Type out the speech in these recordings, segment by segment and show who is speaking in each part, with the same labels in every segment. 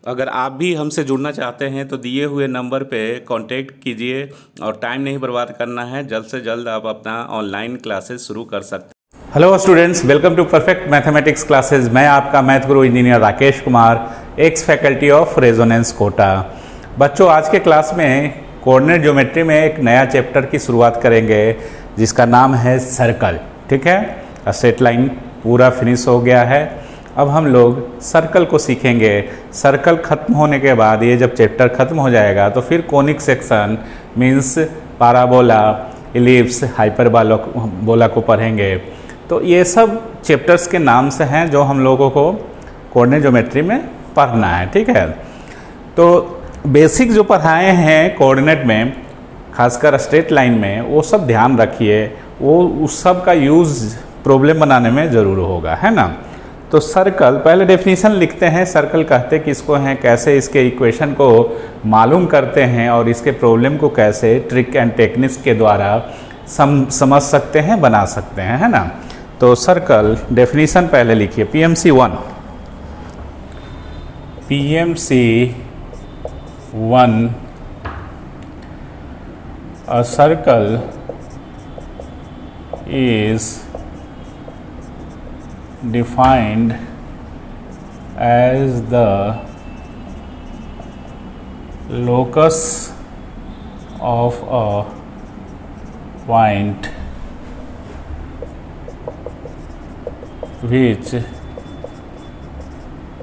Speaker 1: अगर आप भी हमसे जुड़ना चाहते हैं तो दिए हुए नंबर पे कांटेक्ट कीजिए और टाइम नहीं बर्बाद करना है। जल्द से जल्द आप अपना ऑनलाइन क्लासेस शुरू कर सकते हैं। Hello students, welcome to perfect mathematics classes. मैं आपका math guru engineer Rakesh Kumar, ex faculty of Resonance Kota. बच्चों, आज के क्लास में कोऑर्डिनेट ज्योमेट्री में एक नया चैप्टर की शुरुआत करेंगे जिसका नाम है सर्कल। ठीक है, स्ट्रेट लाइन पूरा फिनिश हो गया है। अब हम लोग सर्कल को सीखेंगे। सर्कल खत्म होने के बाद, ये जब चैप्टर खत्म हो जाएगा तो फिर conic section means parabola, ellipse, hyperbola को पढ़ेंगे। तो ये सब चैप्टर्स के नाम से हैं जो हम लोगों को कोऑर्डिनेट ज्योमेट्री में पढ़ना है। ठीक है, तो बेसिक जो पढ़ाए हैं कोऑर्डिनेट में, खासकर स्ट्रेट लाइन में, वो सब ध्यान रखिए। वो उस सब का यूज़ प्रॉब्लम बनाने में ज़रूर होगा, है ना। तो सर्कल, पहले डेफिनेशन लिखते हैं। सर्कल कहते किसको हैं, कैसे इसके इक्वेशन को मालूम करते हैं और इसके प्रॉब्लम को कैसे ट्रिक एंड टेक्निक्स के द्वारा समझ सकते हैं, बना सकते हैं, है ना। तो सर्कल डेफिनेशन पहले लिखिए। PMC 1 a circle is defined as the locus of a point which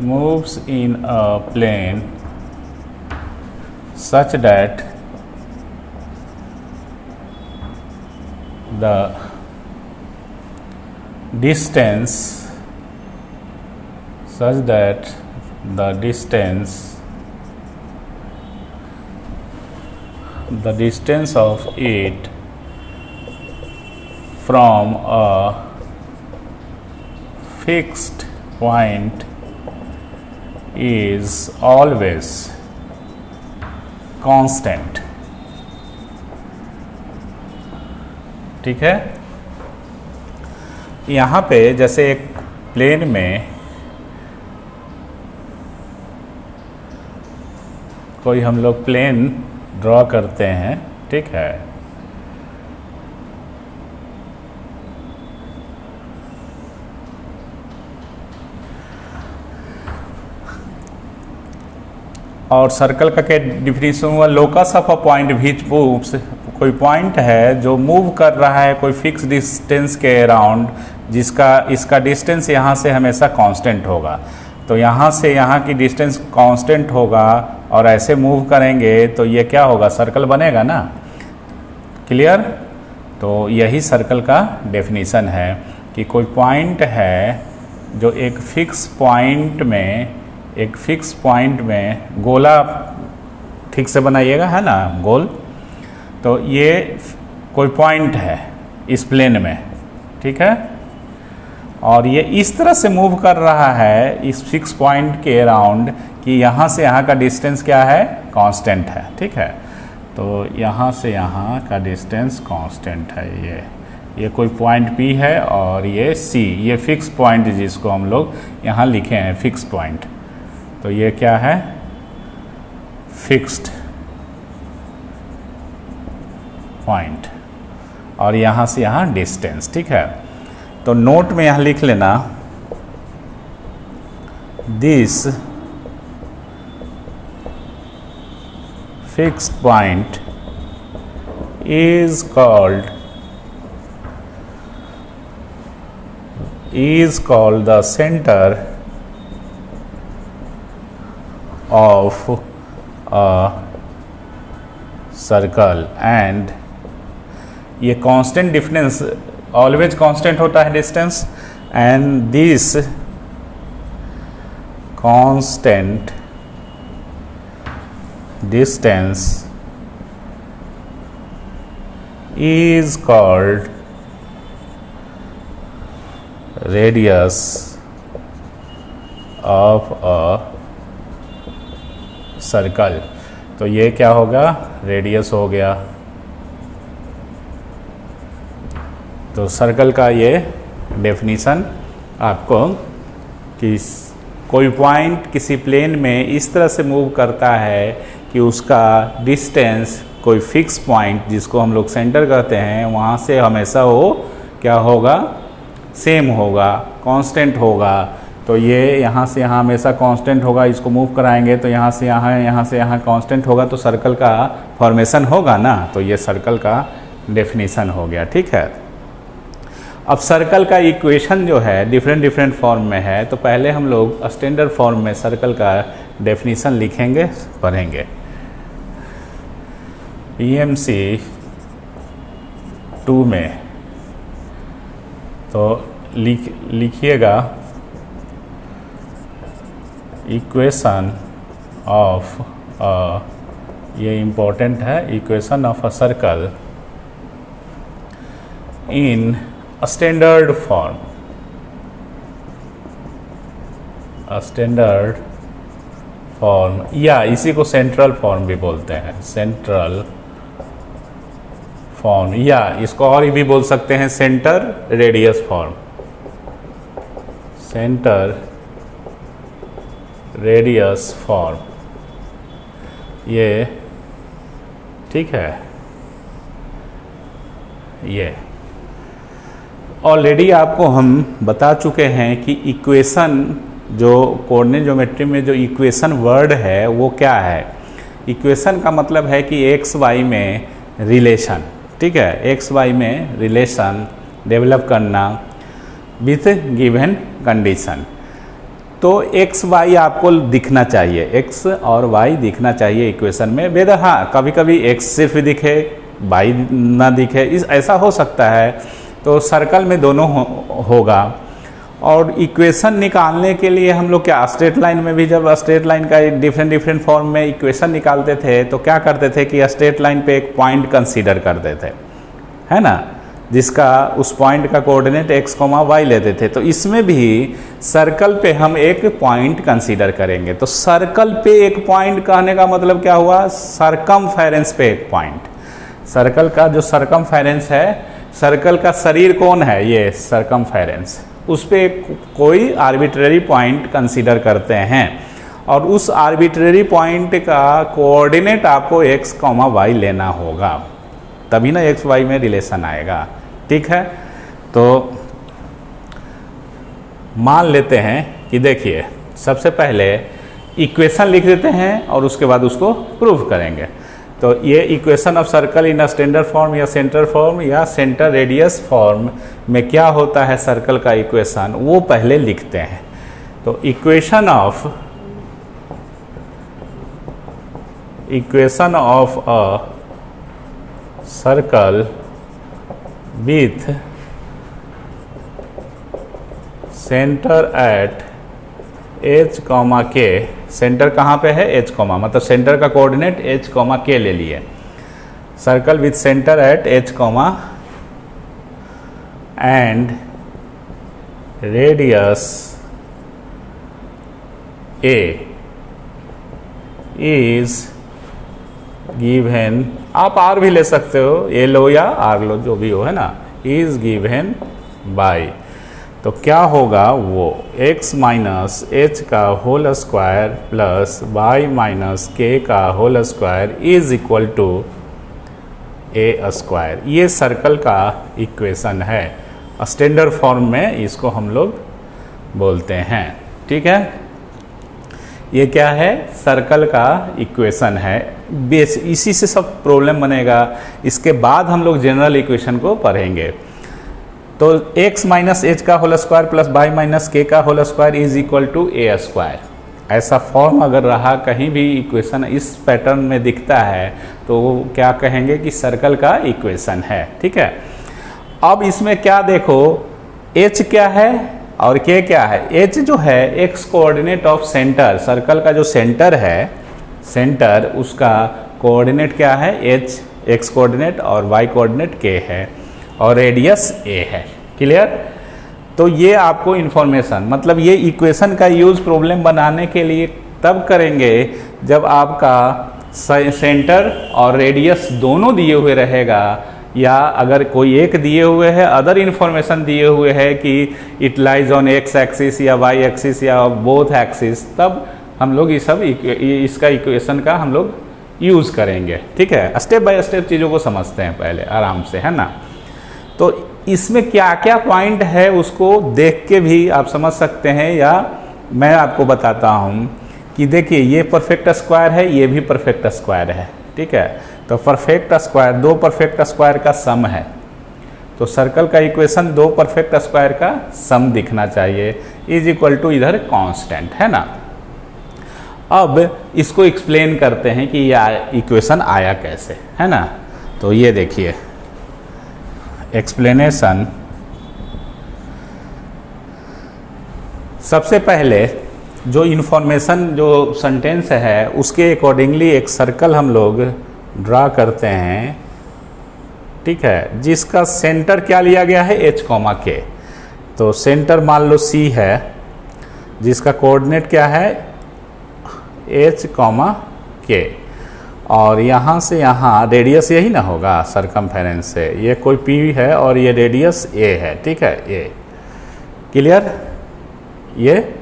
Speaker 1: moves in a plane such that the distance of it from a fixed point is always constant। ठीक है, यहाँ पे जैसे एक plane में कोई हम लोग प्लेन ड्रॉ करते हैं। ठीक है, और सर्कल का क्या डिफिनेशन हुआ, locus of a point which moves, कोई पॉइंट है जो मूव कर रहा है कोई फिक्स डिस्टेंस के अराउंड, जिसका इसका डिस्टेंस यहाँ से हमेशा कांस्टेंट होगा। तो यहाँ से यहाँ की डिस्टेंस कांस्टेंट होगा और ऐसे मूव करेंगे तो ये क्या होगा, सर्कल बनेगा ना। क्लियर। तो यही सर्कल का डेफिनेशन है कि कोई पॉइंट है जो एक फिक्स पॉइंट में गोला ठीक से बनाइएगा, है ना, गोल। तो ये कोई पॉइंट है इस प्लेन में, ठीक है, और ये इस तरह से मूव कर रहा है इस फिक्स पॉइंट के अराउंड कि यहाँ से यहाँ का डिस्टेंस क्या है, कांस्टेंट है। ठीक है, तो यहाँ से यहाँ का डिस्टेंस कांस्टेंट है। ये कोई पॉइंट P है और ये C, ये फिक्स पॉइंट जिसको हम लोग यहाँ लिखे हैं फिक्स पॉइंट। तो ये क्या है, फिक्स्ड पॉइंट, और यहाँ से यहाँ डिस्टेंस। ठीक है, तो नोट में यहाँ लिख लेना, this fixed point is called the center of a circle, and ये कांस्टेंट डिफरेंस ऑलवेज कांस्टेंट होता है distance, and this constant distance is called radius of a circle. तो ये क्या होगा, रेडियस हो गया। तो सर्कल का ये डेफिनीशन आपको कि कोई पॉइंट किसी प्लेन में इस तरह से मूव करता है कि उसका डिस्टेंस कोई फिक्स पॉइंट जिसको हम लोग सेंटर कहते हैं वहाँ से हमेशा वो क्या होगा, सेम होगा, कांस्टेंट होगा। तो ये यहाँ से यहाँ हमेशा कांस्टेंट होगा, इसको मूव कराएंगे तो यहाँ से यहाँ कांस्टेंट होगा, तो सर्कल का फॉर्मेशन होगा ना। तो ये सर्कल का डेफिनेशन हो गया, ठीक है। अब सर्कल का इक्वेशन जो है डिफरेंट फॉर्म में है, तो पहले हम लोग स्टैंडर्ड फॉर्म में सर्कल का डेफिनेशन लिखेंगे, पढ़ेंगे। PMC 2 में तो लिखिएगा इक्वेशन ऑफ ये इम्पोर्टेंट है, equation of a circle in standard form, standard form, या इसी को सेंट्रल फॉर्म भी बोलते हैं, सेंट्रल फॉर्म, या इसको और भी बोल सकते हैं centre radius form, centre radius form, ये ठीक है। ये ऑलरेडी आपको हम बता चुके हैं कि इक्वेशन जो कोऑर्डिनेट ज्योमेट्री में जो इक्वेशन वर्ड है वो क्या है। इक्वेशन का मतलब है कि एक्स वाई में रिलेशन, ठीक है, एक्स वाई में रिलेशन डेवलप करना विथ गिवन कंडीशन। तो एक्स वाई आपको दिखना चाहिए, एक्स और वाई दिखना चाहिए इक्वेशन में। वेदर हाँ, कभी कभी एक्स सिर्फ दिखे वाई ना दिखे, इस ऐसा हो सकता है। तो सर्कल में दोनों होगा। और इक्वेशन निकालने के लिए हम लोग क्या, स्ट्रेट लाइन में भी जब स्ट्रेट लाइन का डिफरेंट फॉर्म में इक्वेशन निकालते थे तो क्या करते थे कि स्ट्रेट लाइन पे एक पॉइंट कंसीडर करते थे, है ना, जिसका उस पॉइंट का कोऑर्डिनेट x, y लेते थे। तो इसमें भी सर्कल पे हम एक पॉइंट कंसीडर करेंगे। तो सर्कल पे एक पॉइंट कहने का मतलब क्या हुआ, सरकमफेरेंस पे एक पॉइंट। सर्कल का जो सरकमफेरेंस है, सर्कल का शरीर कौन है, ये सरकमफेरेंस, उस पे कोई आर्बिट्रेरी पॉइंट कंसीडर करते हैं और उस आर्बिट्रेरी पॉइंट का कोऑर्डिनेट आपको x, y लेना होगा, तभी ना एक्स वाई में रिलेशन आएगा, ठीक है। तो मान लेते हैं कि देखिए सबसे पहले इक्वेशन लिख देते हैं और उसके बाद उसको प्रूव करेंगे। तो ये equation of circle in standard form या सेंटर फॉर्म या सेंटर रेडियस फॉर्म में क्या होता है सर्कल का इक्वेशन, वो पहले लिखते हैं। तो equation of a circle with centre eight h, k, centre कहाँ पे है, h, मतलब सेंटर का कोऑर्डिनेट h, k ले लिए। Circle with centre eight h, and radius a is given, आप आर भी ले सकते हो, ए लो या आर लो, जो भी हो, है ना, इज गिवन बाय। तो क्या होगा वो x माइनस एच का whole square plus y minus के का whole square is equal to A square. ये सर्कल का इक्वेशन है, स्टैंडर्ड फॉर्म में इसको हम लोग बोलते हैं, ठीक है। ये क्या है, सर्कल का इक्वेशन है, बेस, इसी से सब प्रॉब्लम बनेगा। इसके बाद हम लोग जनरल इक्वेशन को पढ़ेंगे। तो x माइनस एच का whole square plus y minus के का whole square is equal to A square, ऐसा फॉर्म अगर रहा, कहीं भी इक्वेशन इस पैटर्न में दिखता है तो वो क्या कहेंगे कि सर्कल का इक्वेशन है, ठीक है। अब इसमें क्या देखो, h क्या है और k क्या है। h जो है x coordinate of centre, circle का जो सेंटर है, सेंटर उसका कोऑर्डिनेट क्या है, h x कोऑर्डिनेट और y कोऑर्डिनेट k है और रेडियस a है, क्लियर। तो ये आपको इन्फॉर्मेशन, मतलब ये इक्वेशन का यूज़ प्रॉब्लम बनाने के लिए तब करेंगे जब आपका सेंटर और रेडियस दोनों दिए हुए रहेगा, या अगर कोई एक दिए हुए है, अदर इन्फॉर्मेशन दिए हुए है कि it lies on x axis या वाई एक्सिस या बोथ एक्सिस, तब हम लोग ये सब इसका इक्वेशन का हम लोग यूज़ करेंगे। ठीक है, स्टेप बाय स्टेप चीज़ों को समझते हैं पहले आराम से, है ना। तो इसमें क्या क्या पॉइंट है उसको देख के भी आप समझ सकते हैं, या मैं आपको बताता हूँ कि देखिए ये परफेक्ट स्क्वायर है, ये भी परफेक्ट स्क्वायर है। ठीक है, तो परफेक्ट स्क्वायर, दो परफेक्ट स्क्वायर का सम है, तो सर्कल का इक्वेशन दो परफेक्ट स्क्वायर का सम दिखना चाहिए, इज इक्वल टू इधर कांस्टेंट, है ना। अब इसको एक्सप्लेन करते हैं कि यह इक्वेशन आया कैसे, है ना। तो ये देखिए एक्सप्लेनेशन। सबसे पहले जो इन्फॉर्मेशन, जो सेंटेंस है उसके अकॉर्डिंगली एक सर्कल हम लोग ड्रा करते हैं। ठीक है, जिसका सेंटर क्या लिया गया है, h, k। तो सेंटर मान लो C है, जिसका कोऑर्डिनेट क्या है, h, k। और यहाँ से यहाँ रेडियस यही ना होगा सरकमफेरेंस से, ये कोई P है और ये रेडियस A है। ठीक है, A क्लियर। ये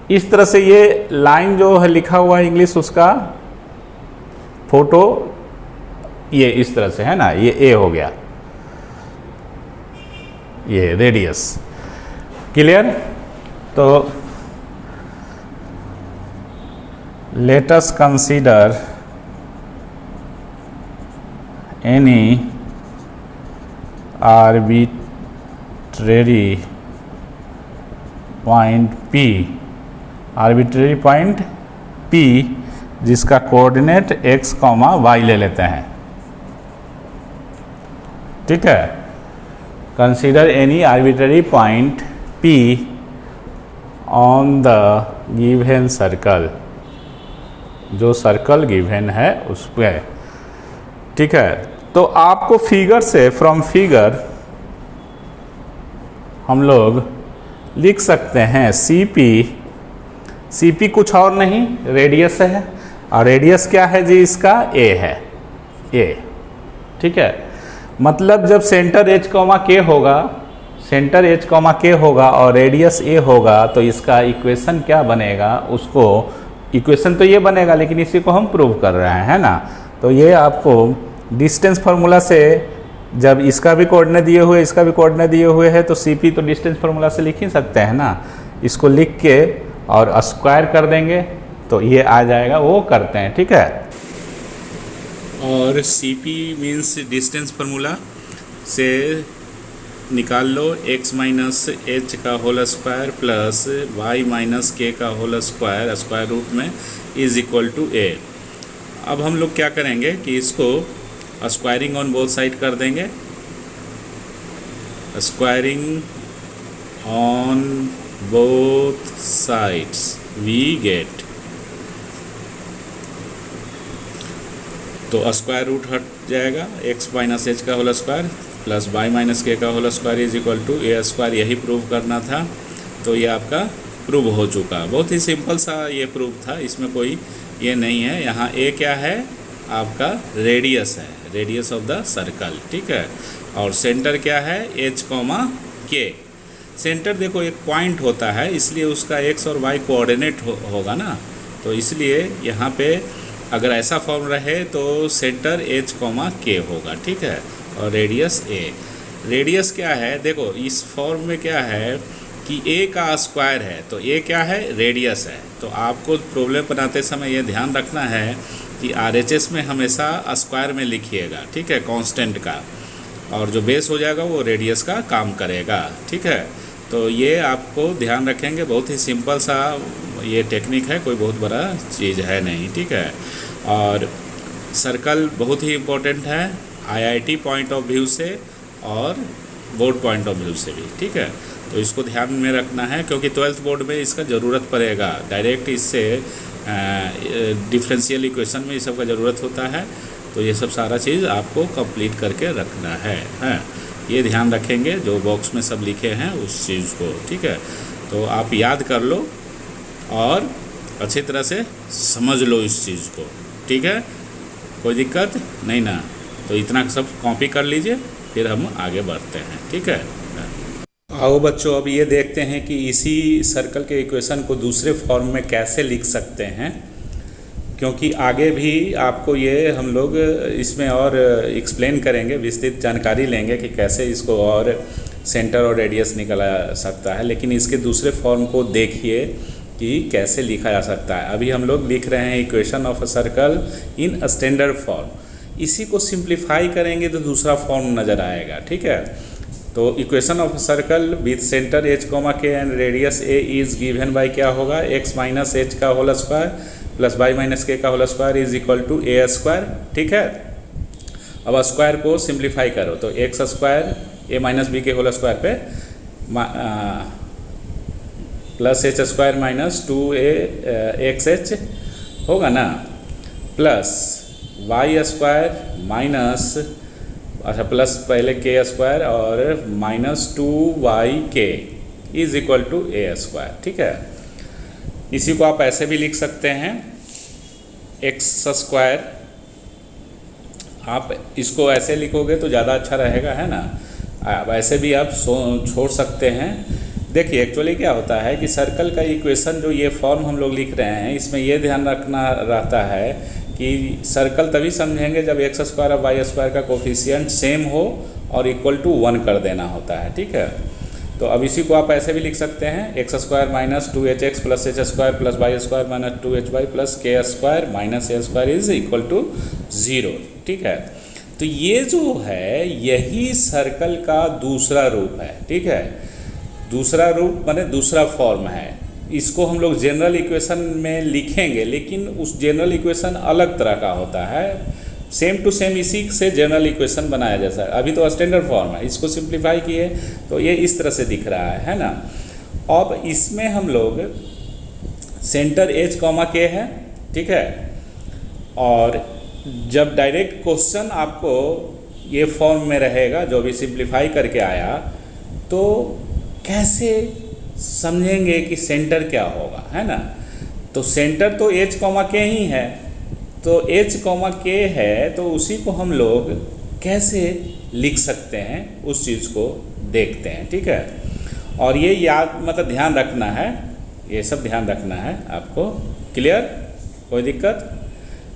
Speaker 1: इस तरह से ये लाइन जो है लिखा हुआ है इंग्लिश, उसका फोटो ये इस तरह से है ना, ये A हो गया, ये रेडियस। क्लियर। तो let us consider any arbitrary point P, arbitrary point P जिसका कोऑर्डिनेट x, y ले लेते हैं। ठीक है, consider any arbitrary point P on the given circle, जो सर्कल गिवन है उस पर। ठीक है, तो आपको फिगर से, फ्रॉम फिगर हम लोग लिख सकते हैं CP कुछ और नहीं, रेडियस है, और रेडियस क्या है जी, इसका A है, A। ठीक है, मतलब जब सेंटर h, k होगा, सेंटर h, k होगा और रेडियस A होगा, तो इसका इक्वेशन क्या बनेगा, उसको इक्वेशन तो ये बनेगा, लेकिन इसी को हम प्रूव कर रहे हैं, है ना। तो ये आपको डिस्टेंस फार्मूला से, जब इसका भी कोऑर्डिनेट दिए हुए, इसका भी कोऑर्डिनेट दिए हुए है, तो CP तो डिस्टेंस फार्मूला से लिख ही सकते हैं ना। इसको लिख के और स्क्वायर कर देंगे तो ये आ जाएगा, वो करते हैं। ठीक है, और CP मीन्स डिस्टेंस फार्मूला से निकाल लो x माइनस h का whole square plus y minus k का होल स्क्वायर स्क्वायर रूट में इज इक्वल टू a। अब हम लोग क्या करेंगे कि इसको स्क्वायरिंग ऑन बोथ साइड कर देंगे, squaring on both sides we get, तो स्क्वायर रूट हट जाएगा, x माइनस h का whole square plus y minus k का whole square is equal to a square. यही प्रूव करना था, तो ये आपका प्रूव हो चुका। बहुत ही सिंपल सा ये प्रूव था, इसमें कोई ये नहीं है। यहाँ a क्या है, आपका रेडियस है, रेडियस ऑफ द सर्कल। ठीक है, और सेंटर क्या है, h, k। सेंटर देखो एक पॉइंट होता है, इसलिए उसका x और y कोऑर्डिनेट होगा ना, तो इसलिए यहाँ पे अगर ऐसा फॉर्म रहे तो सेंटर h, k होगा। ठीक है, और रेडियस a। रेडियस क्या है, देखो इस फॉर्म में क्या है कि a का स्क्वायर है, तो a क्या है, रेडियस है। तो आपको प्रॉब्लम बनाते समय ये ध्यान रखना है कि RHS में हमेशा स्क्वायर में लिखिएगा। ठीक है, कांस्टेंट का, और जो बेस हो जाएगा वो रेडियस का काम करेगा। ठीक है, तो ये आपको ध्यान रखेंगे, बहुत ही सिंपल सा ये टेक्निक है, कोई बहुत बड़ा चीज़ है नहीं। ठीक है, और सर्कल बहुत ही इम्पोर्टेंट है IIT पॉइंट ऑफ व्यू से और बोर्ड पॉइंट ऑफ व्यू से भी। ठीक है, तो इसको ध्यान में रखना है, क्योंकि 12th बोर्ड में इसका ज़रूरत पड़ेगा, डायरेक्ट इससे डिफरेंशियल इक्वेशन में इस सब का ज़रूरत होता है। तो ये सब सारा चीज़ आपको कंप्लीट करके रखना है। ये ध्यान रखेंगे जो बॉक्स में सब लिखे हैं उस चीज़ को। ठीक है, तो आप याद कर लो और अच्छी तरह से समझ लो इस चीज़ को। ठीक है, कोई दिक्कत नहीं ना। तो इतना सब कॉपी कर लीजिए, फिर हम आगे बढ़ते हैं। ठीक है, आओ बच्चों, अब ये देखते हैं कि इसी सर्कल के इक्वेशन को दूसरे फॉर्म में कैसे लिख सकते हैं, क्योंकि आगे भी आपको ये हम लोग इसमें और एक्सप्लेन करेंगे, विस्तृत जानकारी लेंगे कि कैसे इसको और सेंटर और रेडियस निकाला सकता है। लेकिन इसके दूसरे फॉर्म को देखिए कि कैसे लिखा जा सकता है। अभी हम लोग लिख रहे हैं equation of a circle in a standard form. इसी को सिंप्लीफाई करेंगे तो दूसरा फॉर्म नज़र आएगा। ठीक है, तो equation of circle with centre h, k and radius a is given by क्या होगा, x माइनस h का whole square plus y minus k का whole square is equal to a square. ठीक है, अब स्क्वायर को सिंप्लीफाई करो तो x square a minus b के होल स्क्वायर पे plus h square minus 2a होगा ना, प्लस y स्क्वायर माइनस, अच्छा प्लस पहले के स्क्वायर और minus 2yk is equal to A square. ठीक है, इसी को आप ऐसे भी लिख सकते हैं एक्स स्क्वायर, आप इसको ऐसे लिखोगे तो ज़्यादा अच्छा रहेगा, है ना। अब ऐसे भी आप छोड़ सकते हैं। देखिए एक्चुअली क्या होता है कि सर्कल का इक्वेशन जो ये फॉर्म हम लोग लिख रहे हैं, इसमें ये ध्यान रखना रहता है कि सर्कल तभी समझेंगे जब एक्स स्क्वायर और वाई स्क्वायर का कोफिशिएंट सेम हो और इक्वल टू 1 कर देना होता है। ठीक है, तो अब इसी को आप ऐसे भी लिख सकते हैं x square minus 2hx plus h square plus Y square minus 2hy plus k square minus a square is equal to 0। ठीक है, तो ये जो है यही सर्कल का दूसरा रूप है। ठीक है, दूसरा रूप माने दूसरा फॉर्म है। इसको हम लोग जनरल इक्वेशन में लिखेंगे, लेकिन उस जनरल इक्वेशन अलग तरह का होता है। सेम टू सेम इसी से जनरल इक्वेशन बनाया जैसा है। अभी तो स्टैंडर्ड फॉर्म है, इसको सिंप्लीफाई किए तो ये इस तरह से दिख रहा है ना। अब इसमें हम लोग सेंटर h, k है। ठीक है, और जब डायरेक्ट क्वेश्चन आपको ये फॉर्म में रहेगा जो भी सिंप्लीफाई करके आया, तो कैसे समझेंगे कि सेंटर क्या होगा, है ना। तो सेंटर तो h, k ही है, तो h, k है, तो उसी को हम लोग कैसे लिख सकते हैं उस चीज़ को देखते हैं। ठीक है, और ये याद मतलब ध्यान रखना है, ये सब ध्यान रखना है आपको। क्लियर, कोई दिक्कत?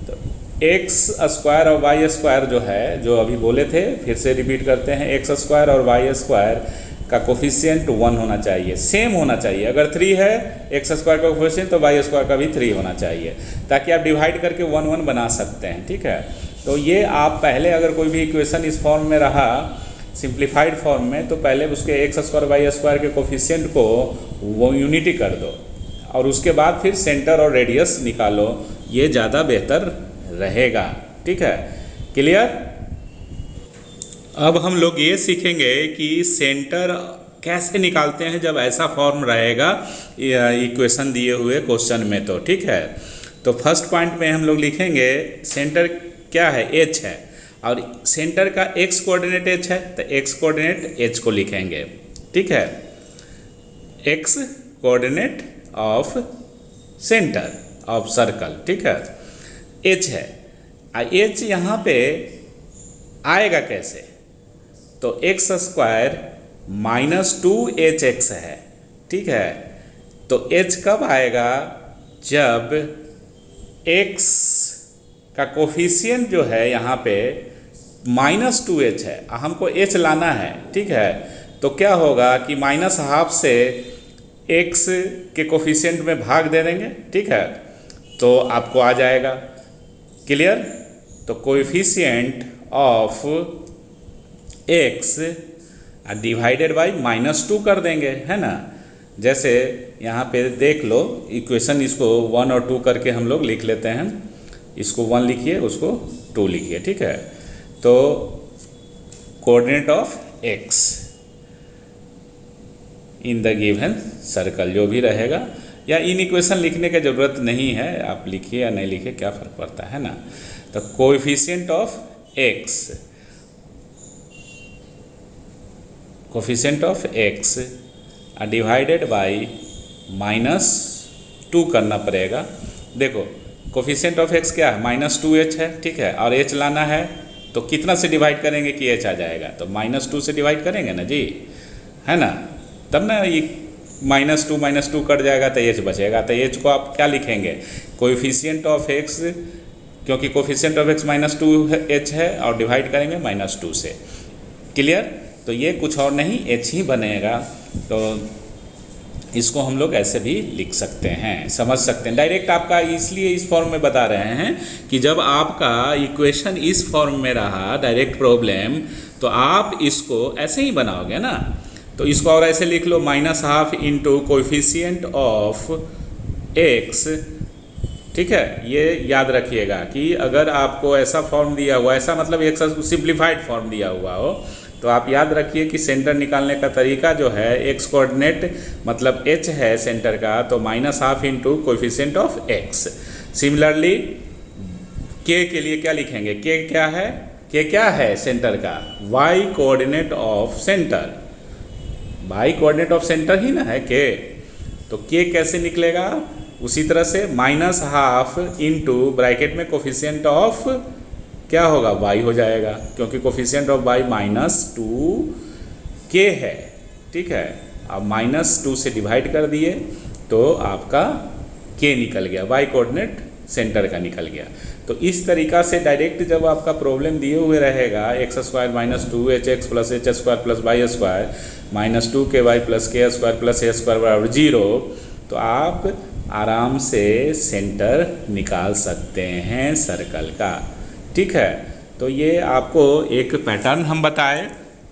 Speaker 1: तो एक्स स्क्वायर और वाई स्क्वायर जो है, जो अभी बोले थे, फिर से रिपीट करते हैं। एक्स स्क्वायर और वाई स्क्वायर का कोफिशिएंट 1 होना चाहिए, सेम होना चाहिए। अगर 3 है एक्स स्क्वायर का कोफिशिएंट तो वाई स्क्वायर का भी 3 होना चाहिए, ताकि आप डिवाइड करके 1 1 बना सकते हैं। ठीक है, तो ये आप पहले अगर कोई भी इक्वेशन इस फॉर्म में रहा सिंप्लीफाइड फॉर्म में, तो पहले उसके एक्स स्क्वायर वाई स्क्वायर के कोफिशिएंट को वो यूनिटी कर दो और उसके बाद फिर सेंटर और रेडियस निकालो, ये ज़्यादा बेहतर रहेगा। ठीक है, क्लियर। अब हम लोग ये सीखेंगे कि सेंटर कैसे निकालते हैं जब ऐसा फॉर्म रहेगा इक्वेशन दिए हुए क्वेश्चन में। तो ठीक है, तो फर्स्ट पॉइंट में हम लोग लिखेंगे सेंटर क्या है, h है, और सेंटर का x कोऑर्डिनेट h है, तो x कोऑर्डिनेट h को लिखेंगे। ठीक है, x coordinate of centre of circle. ठीक है, h है, h यहाँ पे आएगा कैसे, तो एक्स स्क्वायर माइनस 2hx है। ठीक है, तो h कब आएगा, जब x का कोफिशिएंट जो है यहाँ पे माइनस 2h है, हमको h लाना है। ठीक है, तो क्या होगा कि माइनस हाफ से x के कोफिशिएंट में भाग दे देंगे। ठीक है, तो आपको आ जाएगा। क्लियर, तो coefficient of x divided by -2 कर देंगे, है ना। जैसे यहाँ पे देख लो इक्वेशन, इसको 1 और 2 करके हम लोग लिख लेते हैं। इसको 1 लिखिए, उसको 2 लिखिए। ठीक है, तो coordinate of x in the given circle जो भी रहेगा, या इन इक्वेशन लिखने की ज़रूरत नहीं है, आप लिखिए या नहीं लिखिए क्या फ़र्क पड़ता है ना। तो coefficient of x, coefficient of x divided by -2 करना पड़ेगा। देखो कोफिशिएंट ऑफ x क्या है, -2h है। ठीक है, और h लाना है तो कितना से डिवाइड करेंगे कि एच आ जाएगा, तो -2 से डिवाइड करेंगे ना जी, है ना, तब ना ये -2 कट जाएगा तो एच बचेगा। तो एच को आप क्या लिखेंगे, कोएफिशिएंट ऑफ एक्स, क्योंकि कोएफिशिएंट ऑफ एक्स -2 है और डिवाइड करेंगे -2 से। क्लियर? तो ये कुछ और नहीं एच ही बनेगा। तो इसको हम लोग ऐसे भी लिख सकते हैं, समझ सकते हैं। डायरेक्ट आपका इसलिए इस फॉर्म में बता रहे हैं कि जब आपका इक्वेशन इस फॉर्म में रहा डायरेक्ट प्रॉब्लम, तो आप इसको ऐसे ही बनाओगे ना। तो इसको और ऐसे लिख लो, -12 इंटू कोएफिशिएंट ऑफ एक्स। ठीक है, ये याद रखिएगा कि अगर आपको ऐसा फॉर्म दिया हुआ, ऐसा मतलब एक सिंप्लीफाइड फॉर्म दिया हुआ हो, तो आप याद रखिए कि सेंटर निकालने का तरीका जो है, एक्स कोऑर्डिनेट मतलब एच है सेंटर का, तो -12 into coefficient of x. Similarly के लिए क्या लिखेंगे, के क्या है, के क्या है सेंटर का, y coordinate of centre, y coordinate of centre ही ना है के। तो के कैसे निकलेगा, उसी तरह से -12 इंटू ब्रैकेट में कोफिशिएंट ऑफ क्या होगा, y हो जाएगा, क्योंकि कोफिशिएंट ऑफ y -2k है। ठीक है, अब -2 से डिवाइड कर दिए तो आपका k निकल गया, y कोऑर्डिनेट सेंटर का निकल गया। तो इस तरीक़ा से डायरेक्ट जब आपका प्रॉब्लम दिए हुए रहेगा x² - 2hx + h² + y² -2ky + k² + a² बराबर 0, तो आप आराम से सेंटर निकाल सकते हैं सर्कल का। ठीक है, तो ये आपको एक पैटर्न हम बताए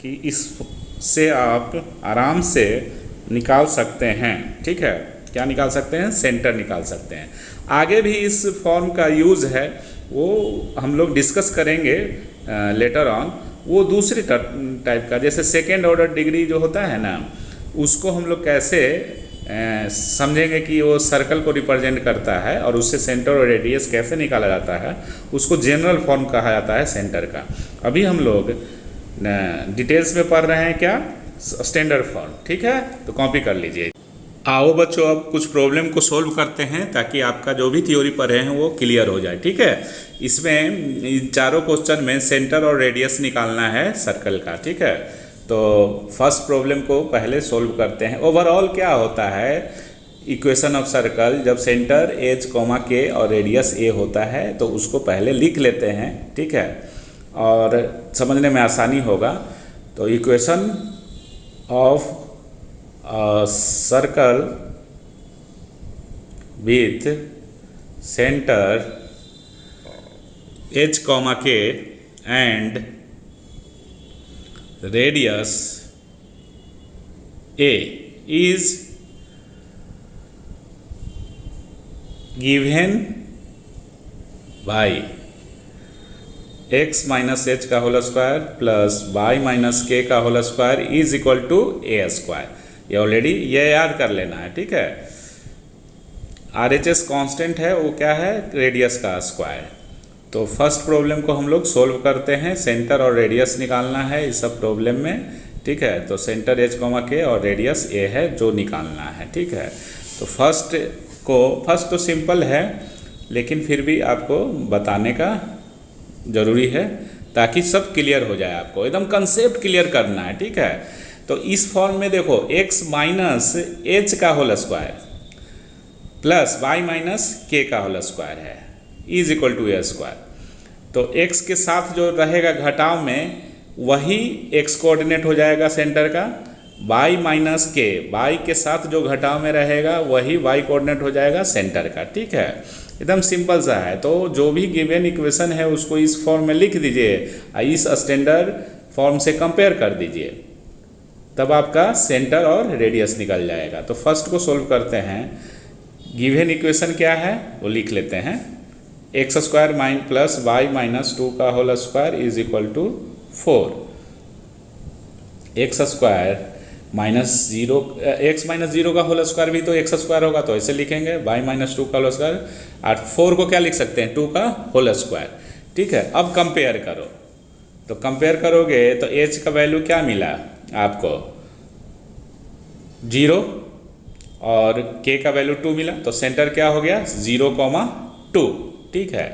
Speaker 1: कि इससे आप आराम से निकाल सकते हैं। ठीक है, क्या निकाल सकते हैं, सेंटर निकाल सकते हैं। आगे भी इस फॉर्म का यूज़ है, वो हम लोग डिस्कस करेंगे लेटर ऑन। वो दूसरी टाइप का, जैसे सेकेंड ऑर्डर डिग्री जो होता है ना, उसको हम लोग कैसे समझेंगे कि वो सर्कल को रिप्रेजेंट करता है और उससे सेंटर और रेडियस कैसे निकाला जाता है, उसको जनरल फॉर्म कहा जाता है सेंटर का। अभी हम लोग डिटेल्स में पढ़ रहे हैं क्या, स्टैंडर्ड फॉर्म। ठीक है, तो कॉपी कर लीजिए। आओ बच्चों, अब कुछ प्रॉब्लम को सोल्व करते हैं ताकि आपका जो भी थ्योरी पढ़े हैं वो क्लियर हो जाए। ठीक है, इसमें इन चारों क्वेश्चन में सेंटर और रेडियस निकालना है सर्कल का। ठीक है, तो फर्स्ट प्रॉब्लम को पहले सोल्व करते हैं। ओवरऑल क्या होता है इक्वेशन ऑफ सर्कल, जब सेंटर एच, के और रेडियस ए होता है तो उसको पहले लिख लेते हैं। ठीक है, और समझने में आसानी होगा। तो equation of circle with centre h, k and radius a is given by x minus h का whole square plus y minus k का whole square is equal to a square. ये ऑलरेडी ये याद कर लेना है। ठीक है, RHS कांस्टेंट है, वो क्या है, रेडियस का स्क्वायर। तो फर्स्ट प्रॉब्लम को हम लोग सोल्व करते हैं, सेंटर और रेडियस निकालना है इस सब प्रॉब्लम में। ठीक है, तो सेंटर एच, के और रेडियस ए है जो निकालना है। ठीक है, तो फर्स्ट तो सिंपल है, लेकिन फिर भी आपको बताने का ज़रूरी है ताकि सब क्लियर हो जाए, आपको एकदम कंसेप्ट क्लियर करना है। ठीक है, तो इस फॉर्म में देखो x माइनस एच का whole square plus y minus के का होल स्क्वायर है is equal to A square. तो x के साथ जो रहेगा घटाव में वही x कोऑर्डिनेट हो जाएगा सेंटर का, y माइनस के, y के साथ जो घटाव में रहेगा वही y कोऑर्डिनेट हो जाएगा सेंटर का। ठीक है, एकदम सिंपल सा है। तो जो भी गिवन इक्वेशन है उसको इस फॉर्म में लिख दीजिए, इस स्टैंडर्ड फॉर्म से कंपेयर कर दीजिए, तब आपका सेंटर और रेडियस निकल जाएगा। तो फर्स्ट को सोल्व करते हैं। गिवन इक्वेशन क्या है वो लिख लेते हैं, x² प्लस y माइनस 2 का whole square is equal to 4, x² minus 0, x minus 0 का होल स्क्वायर भी तो x² होगा, तो ऐसे लिखेंगे y माइनस 2 का होल स्क्वायर, और 4 को क्या लिख सकते हैं, 2 का होल स्क्वायर। ठीक है, अब कंपेयर करो, तो कंपेयर करोगे तो h का वैल्यू क्या मिला आपको, 0, और k का वैल्यू 2 मिला, तो सेंटर क्या हो गया 0, 2। ठीक है,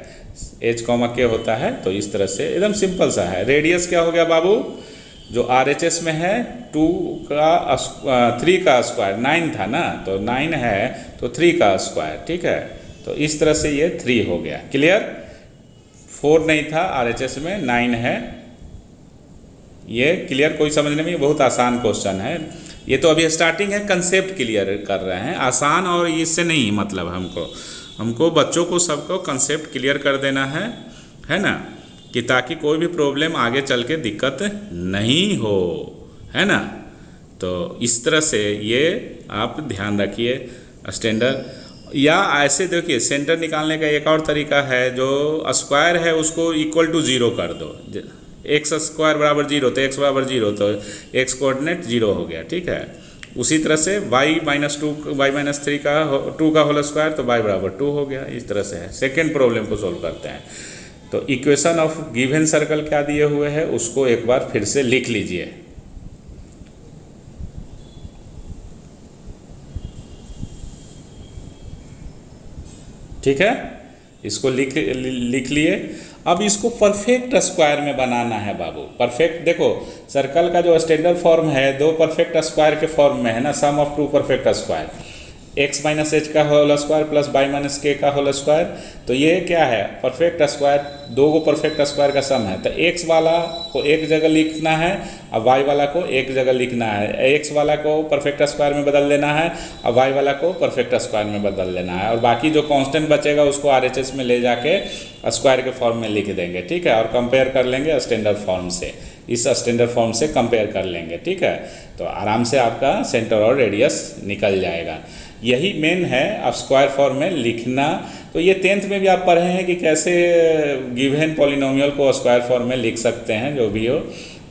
Speaker 1: एच कॉमा के होता है, तो इस तरह से एकदम सिंपल सा है। रेडियस क्या हो गया बाबू, जो RHS में है 3 का स्क्वायर, 9 था ना, तो 9 है तो 3 का स्क्वायर, ठीक है, तो इस तरह से ये 3 हो गया। क्लियर, 4 नहीं था RHS में, 9 है, ये क्लियर। कोई समझने में बहुत आसान क्वेश्चन है, ये तो अभी स्टार्टिंग है, कंसेप्ट क्लियर कर रहे हैं, आसान और इससे नहीं मतलब हमको बच्चों को सबको कंसेप्ट क्लियर कर देना है ना, कि ताकि कोई भी प्रॉब्लम आगे चल के दिक्कत नहीं हो, है ना। तो इस तरह से ये आप ध्यान रखिए स्टैंडर्ड। या ऐसे देखिए, सेंटर निकालने का एक और तरीका है, जो स्क्वायर है उसको इक्वल टू 0 कर दो, एक्स स्क्वायर बराबर 0, तो एक्स बराबर 0, तो एक्स कोऑर्डिनेट 0 हो गया, ठीक है। उसी तरह से y माइनस 3 का 2 का होल स्क्वायर, तो y बराबर 2 हो गया। इस तरह से है। सेकेंड प्रॉब्लम को सोल्व करते हैं। तो इक्वेशन ऑफ गिवन सर्कल क्या दिए हुए हैं उसको एक बार फिर से लिख लीजिए। ठीक है, इसको लिख लिए। अब इसको परफेक्ट स्क्वायर में बनाना है बाबू। परफेक्ट, देखो सर्कल का जो स्टैंडर्ड फॉर्म है 2 परफेक्ट स्क्वायर के फॉर्म में है ना, sum of 2 perfect square, x minus H का whole square plus y minus के का होल स्क्वायर। तो ये क्या है, परफेक्ट स्क्वायर, 2 को परफेक्ट स्क्वायर का सम है। तो x वाला को एक जगह लिखना है और y वाला को एक जगह लिखना है। x वाला को परफेक्ट स्क्वायर में बदल देना है और y वाला को परफेक्ट स्क्वायर में बदल देना है, और बाकी जो कांस्टेंट बचेगा उसको RHS में ले जाके स्क्वायर के फॉर्म में लिख देंगे, ठीक है। और कंपेयर कर लेंगे स्टैंडर्ड फॉर्म से, इस स्टैंडर्ड फॉर्म से कंपेयर कर लेंगे, ठीक है। तो आराम से आपका सेंटर और रेडियस निकल जाएगा। यही मेन है, आप स्क्वायर फॉर्म में लिखना। तो ये 10th में भी आप पढ़े हैं कि कैसे गिवन पॉलिनोमियल को स्क्वायर फॉर्म में लिख सकते हैं, जो भी हो,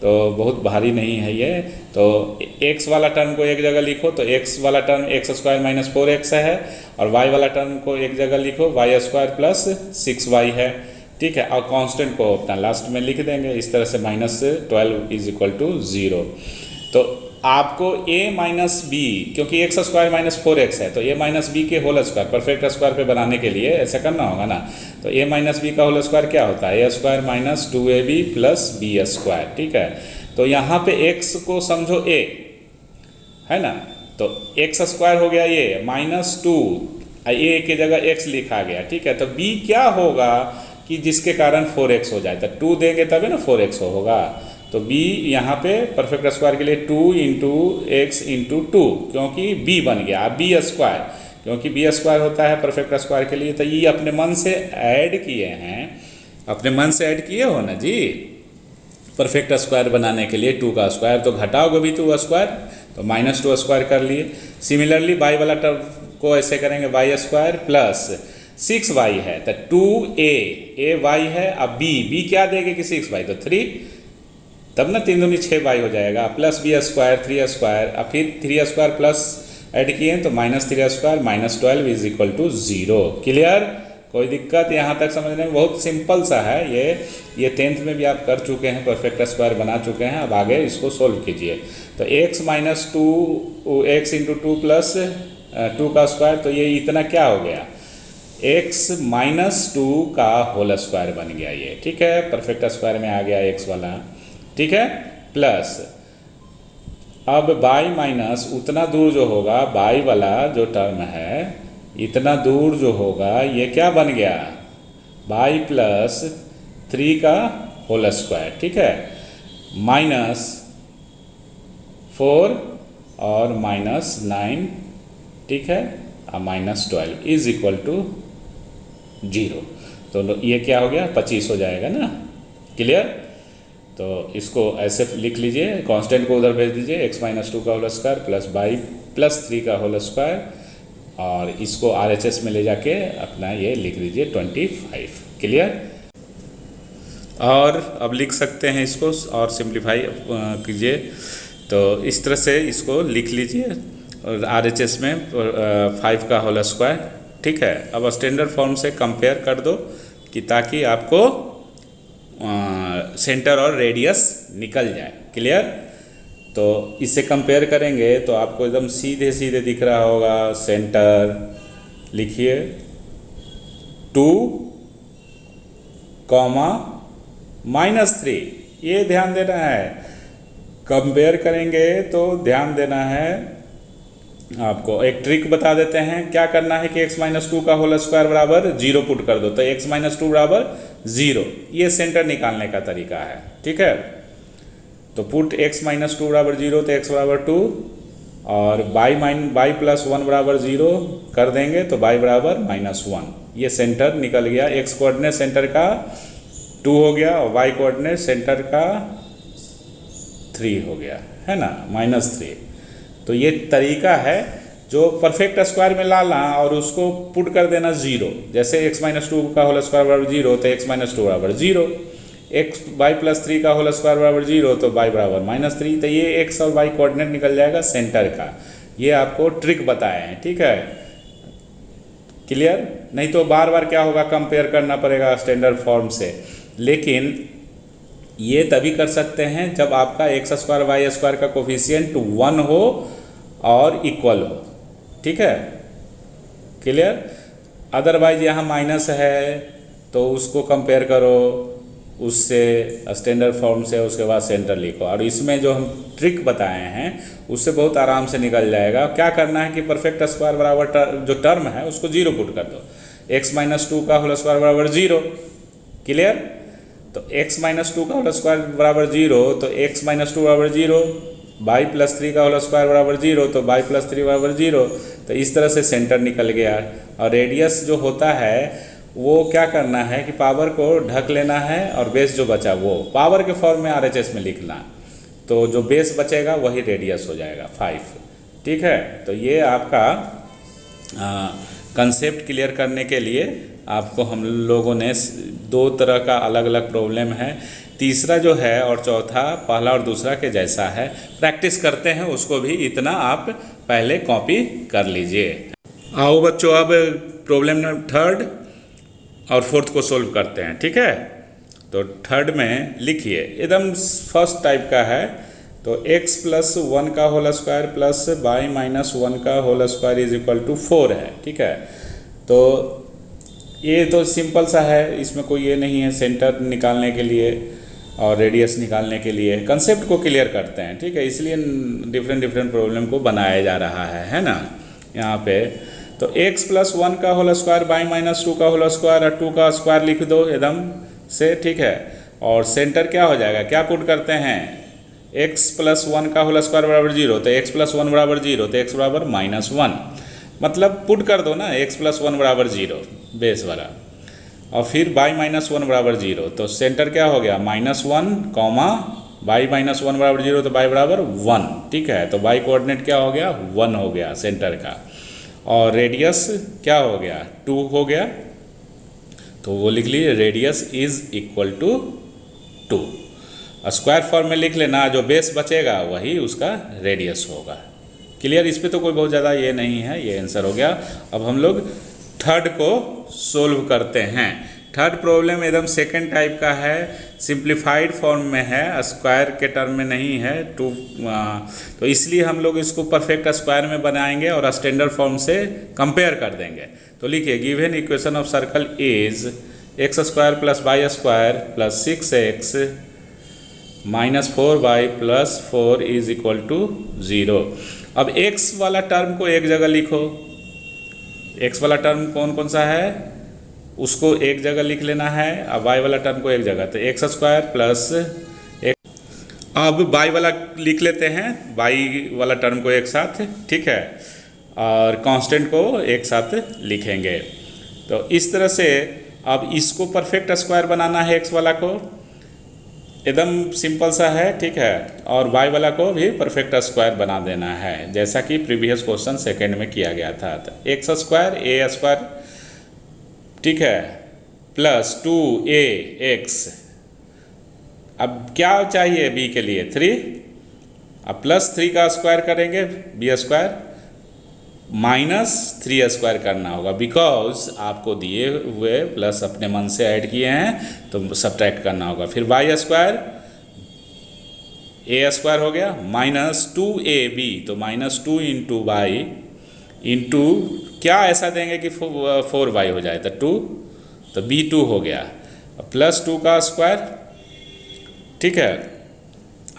Speaker 1: तो बहुत भारी नहीं है ये। तो x वाला टर्म को एक जगह लिखो, तो x वाला term x square minus 4x है, और y वाला टर्म को एक जगह लिखो, y स्क्वायर प्लस 6y है, ठीक है। और कांस्टेंट को अपना लास्ट में लिख देंगे इस तरह से, -12 इज इक्वल टू 0। तो आपको a माइनस बी, क्योंकि x स्क्वायर माइनस 4x है, तो a माइनस बी के होल स्क्वायर परफेक्ट स्क्वायर पे बनाने के लिए ऐसा करना होगा ना। तो a माइनस बी का होल स्क्वायर क्या होता है, a square minus 2ab plus b square, ठीक है। तो यहाँ पे x को समझो a, है ना, तो x स्क्वायर हो गया ये -2, a की जगह x लिखा गया, ठीक है। तो b क्या होगा कि जिसके कारण 4x हो जाए, तो 2 देंगे तभी ना 4x होगा। तो b यहाँ पे परफेक्ट स्क्वायर के लिए 2 इंटू एक्स इंटू 2, क्योंकि b बन गया, b स्क्वायर, क्योंकि b स्क्वायर होता है परफेक्ट स्क्वायर के लिए। तो ये अपने मन से ऐड किए हैं, अपने मन से ऐड किए हो ना जी, परफेक्ट स्क्वायर बनाने के लिए 2 का स्क्वायर, तो घटाओगे भी 2 स्क्वायर, तो -2 स्क्वायर कर लिए। सिमिलरली y वाला टर्म को ऐसे करेंगे, y स्क्वायर प्लस 6y है, तो 2a y है, अब b क्या देंगे कि 6y, तो 3, तब ना 3 दूनी 6y हो जाएगा, प्लस b स्क्वायर 3 स्क्वायर, अब फिर 3 स्क्वायर प्लस ऐड किए तो -3 square -12 is equal to 0। Clear, कोई दिक्कत यहाँ तक समझने में? बहुत सिंपल सा है ये 10th में भी आप कर चुके हैं, परफेक्ट स्क्वायर बना चुके हैं। अब आगे इसको सोल्व कीजिए। तो x minus 2x into 2 plus 2 का स्क्वायर, तो ये इतना क्या हो गया, x माइनस 2 का होल स्क्वायर बन गया ये, ठीक है। परफेक्ट स्क्वायर में आ गया x वाला, ठीक है, प्लस अब y माइनस उतना दूर जो होगा, y वाला जो टर्म है इतना दूर जो होगा, ये क्या बन गया, y प्लस 3 का होल स्क्वायर, ठीक है, -4 और -9, ठीक है, और -12 इज इक्वल टू 0। तो ये क्या हो गया, 25 हो जाएगा ना। क्लियर, तो इसको ऐसे लिख लीजिए, कांस्टेंट को उधर भेज दीजिए, x माइनस 2 का whole square plus y plus 3 का होल स्क्वायर, और इसको RHS में ले जाके अपना ये लिख दीजिए 25। क्लियर, और अब लिख सकते हैं इसको और सिंप्लीफाई कीजिए। तो इस तरह से इसको लिख लीजिए, और RHS में 5 का होल स्क्वायर, ठीक है। अब स्टैंडर्ड फॉर्म से कंपेयर कर दो कि ताकि आपको सेंटर और रेडियस निकल जाए। क्लियर, तो इससे कंपेयर करेंगे तो आपको एकदम सीधे सीधे दिख रहा होगा। सेंटर लिखिए 2 कॉमा -3, ये ध्यान देना है। कंपेयर करेंगे तो ध्यान देना है आपको। एक ट्रिक बता देते हैं, क्या करना है कि x-2 का होल स्क्वायर बराबर 0 पुट कर दो, तो x-2 बराबर 0, ये सेंटर निकालने का तरीका है, ठीक है। तो पुट x-2 बराबर 0, तो x बराबर 2 और y प्लस 1 बराबर 0 कर देंगे तो y बराबर -1, ये सेंटर निकल गया। x कोऑर्डिनेट सेंटर का 2 हो गया और y कोऑर्डिनेट सेंटर का 3 हो गया, है ना, -3। तो ये तरीका है जो परफेक्ट स्क्वायर में लाना और उसको पुट कर देना 0। जैसे x-2 का होल स्क्वायर बराबर 0, तो x-2 बराबर 0, y प्लस 3 का होल स्क्वायर बराबर 0, तो y बराबर -3। तो ये x और y कोऑर्डिनेट निकल जाएगा सेंटर का। ये आपको ट्रिक बताए हैं, ठीक है, क्लियर। नहीं तो बार बार क्या होगा, कंपेयर करना पड़ेगा स्टैंडर्ड फॉर्म से। लेकिन ये तभी कर सकते हैं जब आपका x² y² का कोफिशिएंट 1 हो और इक्वल हो, ठीक है, क्लियर। अदरवाइज यहाँ माइनस है तो उसको कंपेयर करो उससे स्टैंडर्ड फॉर्म से, उसके बाद सेंटर लिखो। और इसमें जो हम ट्रिक बताए हैं उससे बहुत आराम से निकल जाएगा। क्या करना है कि परफेक्ट स्क्वायर बराबर जो टर्म है उसको 0 पुट कर दो। x-2 का होल स्क्वायर बराबर 0, क्लियर। तो x-2 का होल स्क्वायर बराबर 0, तो x-2 बराबर 0, y प्लस 3 का होल स्क्वायर बराबर 0, तो y प्लस 3 बराबर 0। तो इस तरह से सेंटर निकल गया। और रेडियस जो होता है वो क्या करना है कि पावर को ढक लेना है और बेस जो बचा वो पावर के फॉर्म में RHS में लिखना, तो जो बेस बचेगा वही रेडियस हो जाएगा 5, ठीक है। तो ये आपका कंसेप्ट क्लियर करने के लिए आपको हम लोगों ने 2 तरह का अलग अलग प्रॉब्लम है। तीसरा जो है और चौथा पहला और दूसरा के जैसा है, प्रैक्टिस करते हैं उसको भी, इतना आप पहले कॉपी कर लीजिए। आओ बच्चों, अब प्रॉब्लम नंबर 3 और 4 को सोल्व करते हैं, ठीक है। तो 3 में लिखिए, एकदम फर्स्ट टाइप का है। तो x प्लस 1 का whole square plus y minus 1 का whole square is equal to 4 है, ठीक है। तो ये तो सिंपल सा है, इसमें कोई ये नहीं है सेंटर निकालने के लिए और रेडियस निकालने के लिए। कंसेप्ट को क्लियर करते हैं, ठीक है, इसलिए डिफरेंट प्रॉब्लम को बनाया जा रहा है ना यहाँ पे। तो x प्लस 1 का होल स्क्वायर y माइनस 2 का होल स्क्वायर और 2 का स्क्वायर लिख दो एकदम से, ठीक है। और सेंटर क्या हो जाएगा, क्या पुट करते हैं, x प्लस 1 का होल स्क्वायर बराबर 0, तो x प्लस 1 बराबर 0, तो x बराबर -1, मतलब पुट कर दो ना x प्लस 1 बराबर 0 बेस वाला, और फिर y माइनस 1 बराबर 0, तो सेंटर क्या हो गया -1 कॉमा y माइनस 1 बराबर 0, तो y बराबर 1, ठीक है। तो y कोऑर्डिनेट क्या हो गया, 1 हो गया सेंटर का। और रेडियस क्या हो गया, 2 हो गया, तो वो लिख लीजिए radius is equal to 2। Square form में लिख लेना, जो बेस बचेगा वही उसका रेडियस होगा, क्लियर। इस पे तो कोई बहुत ज़्यादा ये नहीं है, ये आंसर हो गया। अब हम लोग 3 को सोल्व करते हैं। 3 प्रॉब्लम एकदम सेकंड टाइप का है, सिंप्लीफाइड फॉर्म में है, स्क्वायर के टर्म में नहीं है। तो इसलिए हम लोग इसको परफेक्ट स्क्वायर में बनाएंगे और स्टैंडर्ड फॉर्म से कंपेयर कर देंगे। तो लिखिए, given equation of circle is x² plus y² plus 6x minus 4y plus 4 is equal to 0। अब x वाला टर्म को एक जगह लिखो, x वाला टर्म कौन कौन सा है उसको एक जगह लिख लेना है, अब y वाला टर्म को एक जगह, तो x² प्लस x। अब y वाला लिख लेते हैं, y वाला टर्म को एक साथ, ठीक है, और कांस्टेंट को एक साथ लिखेंगे। तो इस तरह से अब इसको परफेक्ट स्क्वायर बनाना है, x वाला को एकदम सिंपल सा है, ठीक है, और y वाला को भी परफेक्ट स्क्वायर बना देना है, जैसा कि प्रीवियस क्वेश्चन सेकंड में किया गया था। तो x² a², ठीक है, प्लस 2ax। अब क्या चाहिए b के लिए, 3। अब प्लस 3 का स्क्वायर करेंगे b² माइनस 3 करना होगा, बिकॉज आपको दिए हुए प्लस अपने मन से ऐड किए हैं तो सब्ट्रैक्ट करना होगा। फिर y² a² हो गया माइनस 2ab, तो -2 इंटू y इंटू क्या ऐसा देंगे कि 4y हो जाए, तो 2, तो b2 हो गया। प्लस 2 का स्क्वायर, ठीक है।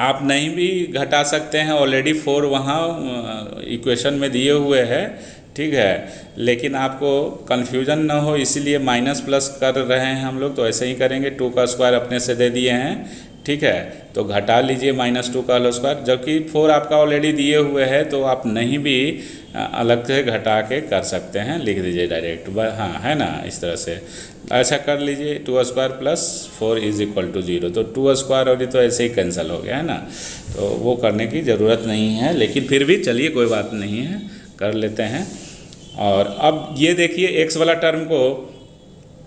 Speaker 1: आप नहीं भी घटा सकते हैं, ऑलरेडी 4 वहाँ इक्वेशन में दिए हुए हैं, ठीक है। लेकिन आपको कन्फ्यूजन ना हो इसीलिए माइनस प्लस कर रहे हैं हम लोग, तो ऐसे ही करेंगे। 2 का स्क्वायर अपने से दे दिए हैं, ठीक है, तो घटा लीजिए -2 का होल स्क्वायर, जबकि 4 आपका ऑलरेडी दिए हुए हैं, तो आप नहीं भी अलग से घटा के कर सकते हैं, लिख दीजिए डायरेक्ट, हाँ है ना, इस तरह से ऐसा कर लीजिए। 2 square plus 4 is equal to 0, तो 2 स्क्वायर और तो ऐसे ही कैंसिल हो गया है ना, तो वो करने की ज़रूरत नहीं है, लेकिन फिर भी चलिए कोई बात नहीं है, कर लेते हैं। और अब ये देखिए x वाला टर्म को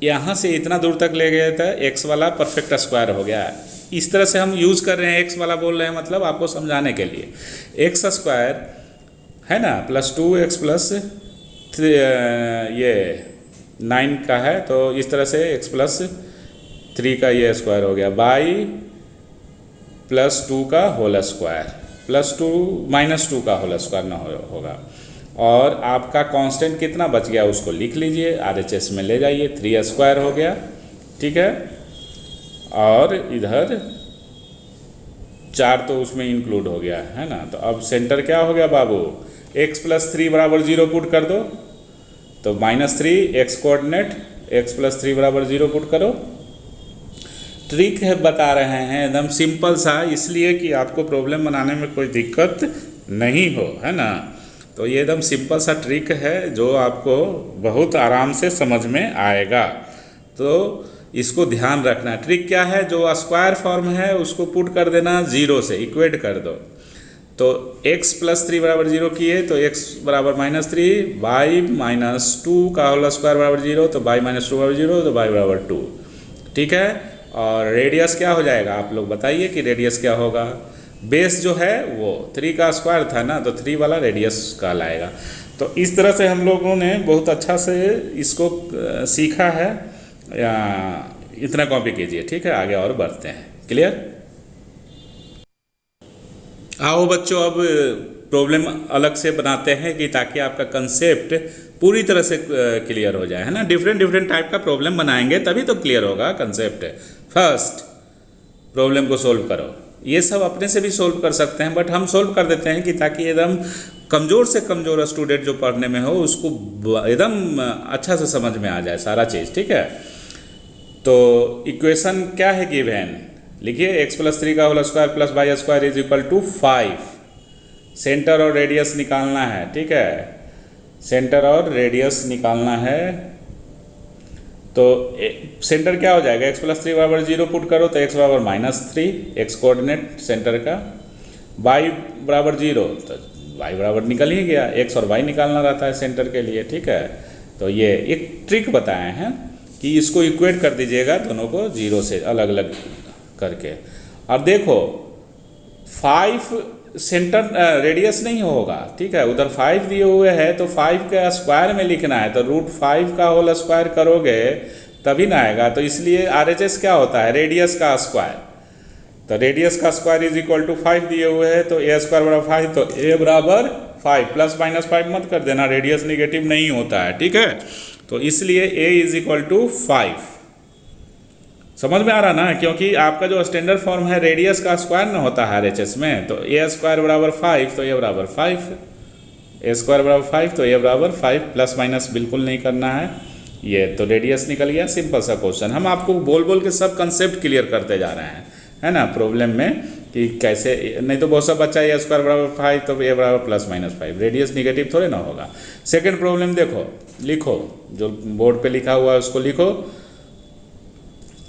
Speaker 1: यहाँ से इतना दूर तक ले गया था, x वाला परफेक्ट स्क्वायर हो गया। इस तरह से हम यूज़ कर रहे हैं, x वाला बोल रहे हैं मतलब आपको समझाने के लिए। x स्क्वायर है ना प्लस 2x प्लस ये 9 का है, तो इस तरह से x प्लस 3 का ये स्क्वायर हो गया, बाई प्लस 2 का होल स्क्वायर, प्लस 2 -2 का होल स्क्वायर ना होगा। और आपका कांस्टेंट कितना बच गया उसको लिख लीजिए, RHS में ले जाइए, 3 स्क्वायर हो गया, ठीक है। और इधर 4 तो उसमें इंक्लूड हो गया है ना। तो अब सेंटर क्या हो गया बाबू, x प्लस 3 बराबर 0 पुट कर दो, तो -3 x कोऑर्डिनेट, x प्लस 3 बराबर 0 पुट करो। ट्रिक है बता रहे हैं एकदम सिंपल सा, इसलिए कि आपको प्रॉब्लम बनाने में कोई दिक्कत नहीं हो, है ना। तो ये एकदम सिंपल सा ट्रिक है जो आपको बहुत आराम से समझ में आएगा, तो इसको ध्यान रखना। ट्रिक क्या है, जो स्क्वायर फॉर्म है उसको पुट कर देना 0 से, इक्वेट कर दो। तो x प्लस 3 बराबर 0 किए तो x बराबर -3 बाई -2 का होल स्क्वायर बराबर 0, तो बाई -2 बराबर 0, तो बाई बराबर 2, ठीक है। और रेडियस क्या हो जाएगा, आप लोग बताइए कि रेडियस क्या होगा। बेस जो है वो 3 का स्क्वायर था ना, तो 3 वाला रेडियस कहलाएगा। तो इस तरह से हम लोगों ने बहुत अच्छा से इसको सीखा है, इतना कॉपी कीजिए, ठीक है। आगे और बढ़ते हैं, क्लियर। आओ बच्चों, अब प्रॉब्लम अलग से बनाते हैं कि ताकि आपका कंसेप्ट पूरी तरह से क्लियर हो जाए, है ना। डिफरेंट टाइप का प्रॉब्लम बनाएंगे तभी तो क्लियर होगा कंसेप्ट। फर्स्ट प्रॉब्लम को सोल्व करो, ये सब अपने से भी सोल्व कर सकते हैं, बट हम सोल्व कर देते हैं कि ताकि एकदम कमज़ोर से कमज़ोर स्टूडेंट जो पढ़ने में हो उसको एकदम अच्छा से समझ में आ जाए सारा चीज़, ठीक है। तो इक्वेशन क्या है गिवन, लिखिए x प्लस 3 का whole square plus Y square is equal to 5। Centre और रेडियस निकालना है, ठीक है, सेंटर और रेडियस निकालना है। तो सेंटर क्या हो जाएगा, x प्लस 3 बराबर 0 पुट करो तो x बराबर -3, x कोऑर्डिनेट सेंटर का, y बराबर 0 तो y बराबर निकल ही गया, x और y निकालना रहता है सेंटर के लिए, ठीक है। तो ये एक ट्रिक बताए हैं कि इसको इक्वेट कर दीजिएगा दोनों को 0 से अलग अलग करके। अब देखो 5 सेंटर रेडियस नहीं होगा, ठीक है, उधर 5 दिए हुए हैं, तो 5 का स्क्वायर में लिखना है, तो √5 का होल स्क्वायर करोगे तभी ना आएगा। तो इसलिए RHS क्या होता है, रेडियस का स्क्वायर, तो रेडियस का स्क्वायर इज इक्वल टू 5 दिए हुए हैं, तो a स्क्वायर बराबर 5, तो a बराबर 5, प्लस माइनस 5 मत कर देना, रेडियस निगेटिव नहीं होता है, ठीक है। तो इसलिए a इज इक्वल टू 5, समझ में आ रहा ना, क्योंकि आपका जो स्टैंडर्ड फॉर्म है रेडियस का स्क्वायर ना होता है RHS में, तो a स्क्वायर बराबर 5 तो a बराबर 5, a स्क्वायर बराबर 5 तो a बराबर 5, प्लस माइनस बिल्कुल नहीं करना है। ये तो रेडियस निकल गया, सिंपल सा क्वेश्चन। हम आपको बोल बोल के सब कंसेप्ट क्लियर करते जा रहे हैं, है ना, प्रॉब्लम में कि कैसे, नहीं तो बहुत सा बच्चा a स्क्वायर बराबर 5 तो a बराबर प्लस माइनस 5, रेडियस निगेटिव थोड़े ना होगा। सेकेंड प्रॉब्लम देखो, लिखो जो बोर्ड पे लिखा हुआ है उसको लिखो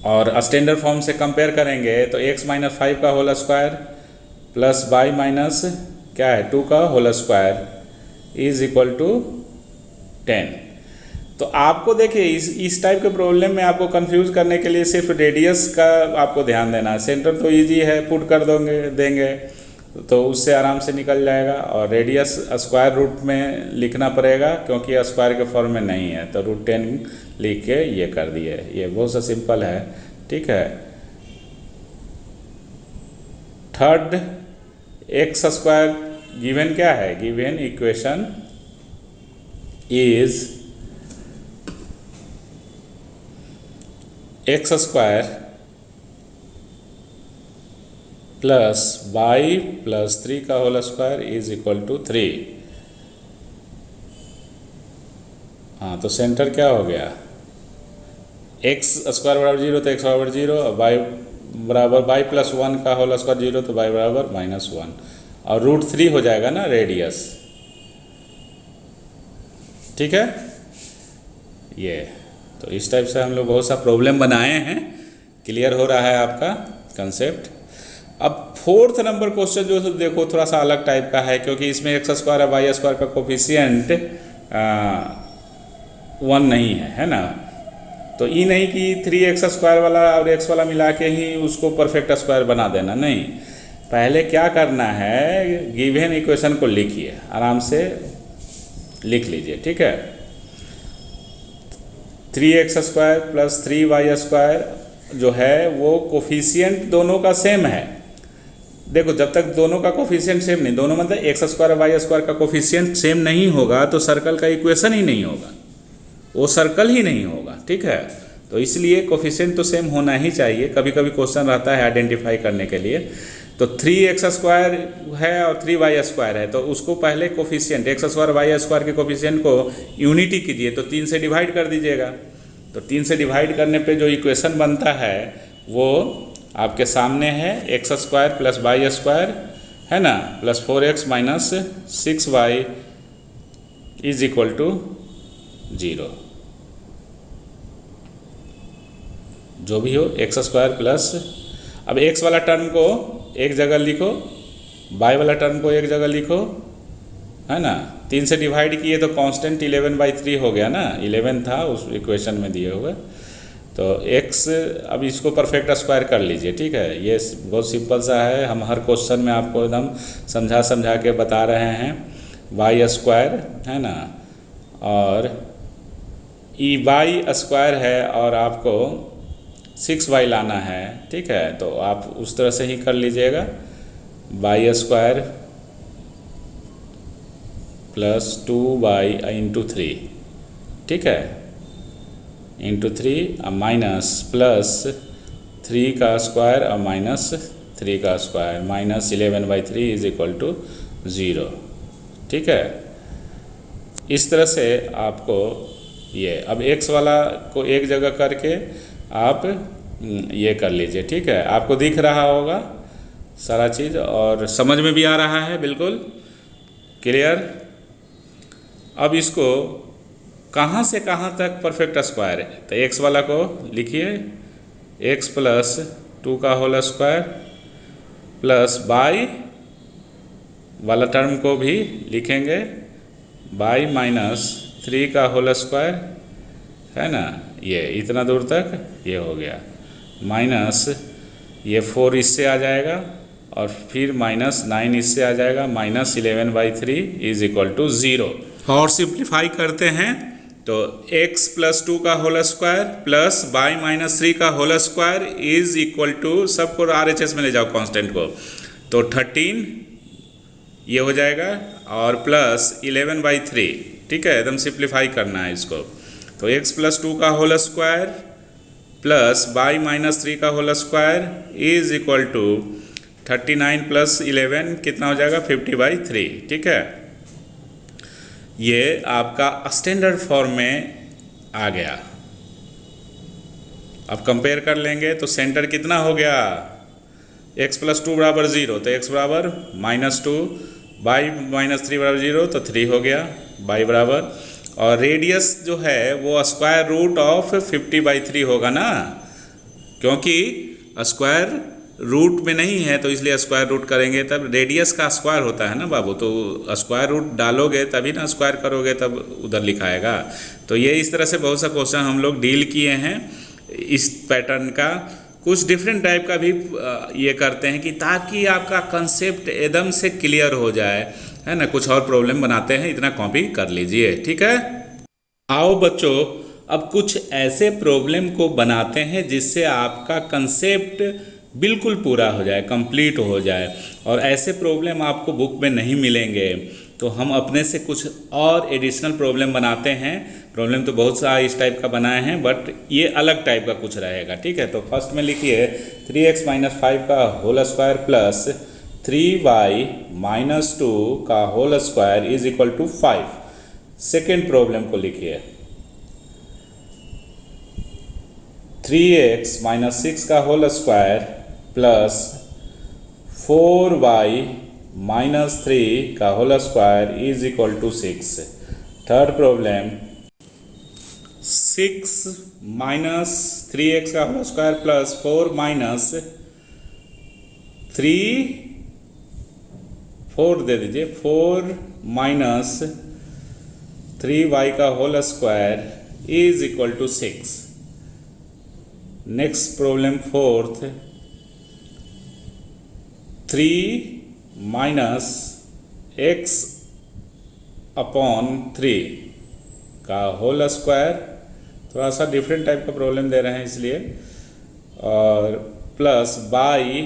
Speaker 1: और स्टैंडर्ड फॉर्म से कंपेयर करेंगे तो x माइनस 5 का whole square plus y minus क्या है 2 का whole square is equal to 10। तो आपको देखिए इस टाइप के प्रॉब्लम में आपको कंफ्यूज करने के लिए सिर्फ रेडियस का आपको ध्यान देना है। सेंटर तो इजी है, पुट कर देंगे तो उससे आराम से निकल जाएगा, और रेडियस स्क्वायर रूट में लिखना पड़ेगा क्योंकि स्क्वायर के फॉर्म में नहीं है, तो √10 लिख के ये कर दिए। ये बहुत सा सिंपल है, ठीक है। थर्ड x स्क्वायर गिवन क्या है, given equation is X square plus Y plus 3 का whole square is equal to 3। हाँ, तो सेंटर क्या हो गया, एक्स स्क्वायर बराबर 0 तो एक्स बराबर 0, और वाई बराबर वाई प्लस 1 का होल स्क्वायर 0 तो वाई बराबर -1, और √3 हो जाएगा ना रेडियस। ठीक है, ये तो इस टाइप से हम लोग बहुत सा प्रॉब्लम बनाए हैं। क्लियर हो रहा है आपका कंसेप्ट। अब 4th नंबर क्वेश्चन जो है देखो थोड़ा सा अलग टाइप का है, क्योंकि इसमें एक्स स्क्वायर और वाई स्क्वायर का कोफिशिएंट 1 नहीं है ना। तो ये नहीं कि 3x स्क्वायर वाला और x वाला मिला के ही उसको परफेक्ट स्क्वायर बना देना, नहीं। पहले क्या करना है, गिवन इक्वेशन को लिखिए, आराम से लिख लीजिए। ठीक है, 3x square plus 3y square जो है वो कोफिशिएंट दोनों का सेम है। देखो जब तक दोनों का कोफिशिएंट सेम नहीं, दोनों मतलब एक्स स्क्वायर और वाई स्क्वायर का कोफिशिएंट सेम नहीं होगा तो सर्कल का इक्वेशन ही नहीं होगा, वो सर्कल ही नहीं होगा। ठीक है, तो इसलिए कोफिशिएंट तो सेम होना ही चाहिए। कभी कभी क्वेश्चन रहता है आइडेंटिफाई करने के लिए, तो 3x स्क्वायर है और 3y स्क्वायर है, तो उसको पहले coefficient X square Y square के कोफिशिएंट को यूनिटी कीजिए, तो 3 से डिवाइड कर दीजिएगा। तो 3 से डिवाइड करने पे जो इक्वेशन बनता है वो आपके सामने है, X square plus Y square है ना, plus 4x minus 6y is equal to 0। जो भी हो एक्स स्क्वायर प्लस, अब x वाला टर्म को एक जगह लिखो, y वाला टर्म को एक जगह लिखो, है ना। 3 से डिवाइड किए तो कांस्टेंट 11/3 हो गया ना, 11 था उस इक्वेशन में दिए हुए। तो x, अब इसको परफेक्ट स्क्वायर कर लीजिए। ठीक है, ये बहुत सिंपल सा है, हम हर क्वेश्चन में आपको एकदम समझा के बता रहे हैं। y स्क्वायर है ना, और y स्क्वायर है और आपको 6y लाना है। ठीक है, तो आप उस तरह से ही कर लीजिएगा, y square plus 2y into 3, ठीक है, इंटू 3 माइनस प्लस 3 का स्क्वायर और माइनस 3 का square minus 11/3 is equal to 0। ठीक है, इस तरह से आपको ये, अब x वाला को एक जगह करके आप ये कर लीजिए। ठीक है, आपको दिख रहा होगा सारा चीज़ और समझ में भी आ रहा है, बिल्कुल क्लियर। अब इसको कहाँ से कहाँ तक परफेक्ट स्क्वायर है, तो x वाला को लिखिए x प्लस 2 का होल स्क्वायर प्लस y वाला टर्म को भी लिखेंगे y माइनस 3 का होल स्क्वायर, है ना। ये इतना दूर तक ये हो गया, माइनस ये 4 इससे आ जाएगा और फिर माइनस 9 इससे आ जाएगा, माइनस 11/3 इज इक्वल टू 0। और सिंप्लीफाई करते हैं तो x प्लस 2 का whole square plus y minus 3 का whole square is equal to, सबको RHS में ले जाओ कांस्टेंट को, तो 13 ये हो जाएगा और प्लस 11/3। ठीक है, एकदम सिंप्लीफाई करना है इसको। तो x प्लस 2 का whole square plus y minus 3 का whole square is equal to 39 plus 11 कितना हो जाएगा, 50/3। ठीक है, ये आपका स्टैंडर्ड फॉर्म में आ गया। अब कंपेयर कर लेंगे तो सेंटर कितना हो गया, x प्लस 2 बराबर 0 तो x बराबर -2, y माइनस 3 बराबर 0 तो 3 हो गया, y बराबर, और रेडियस जो है वो स्क्वायर रूट ऑफ 50/3 होगा ना, क्योंकि स्क्वायर रूट में नहीं है तो इसलिए स्क्वायर रूट करेंगे तब रेडियस का स्क्वायर होता है ना बाबू, तो स्क्वायर रूट डालोगे तभी ना स्क्वायर करोगे तब उधर लिखाएगा। तो ये इस तरह से बहुत सा क्वेश्चन हम लोग डील किए हैं इस पैटर्न का। कुछ डिफरेंट टाइप का भी ये करते हैं कि ताकि आपका कंसेप्ट एकदम से क्लियर हो जाए, है ना। कुछ और प्रॉब्लम बनाते हैं, इतना कॉपी कर लीजिए। ठीक है, आओ बच्चों अब कुछ ऐसे प्रॉब्लम को बनाते हैं जिससे आपका कंसेप्ट बिल्कुल पूरा हो जाए, कंप्लीट हो जाए। और ऐसे प्रॉब्लम आपको बुक में नहीं मिलेंगे, तो हम अपने से कुछ और एडिशनल प्रॉब्लम बनाते हैं। प्रॉब्लम तो बहुत सा इस टाइप का बनाए हैं, बट ये अलग टाइप का कुछ रहेगा, ठीक है। तो फर्स्ट में लिखिए 3x माइनस 5 का whole square plus 3y minus 2 का whole square is equal to 5। Second problem को लिखिए 3x माइनस 6 का whole square plus 4y minus 3 का whole square is equal to 6। Third problem 6 minus 3x का whole square plus 4 minus 4 दे दीजिए, 4 minus 3y का whole square is equal to 6। Next problem fourth 3 minus x upon 3 का whole square, थोड़ा सा different type का problem दे रहे हैं इसलिए, और प्लस बाई,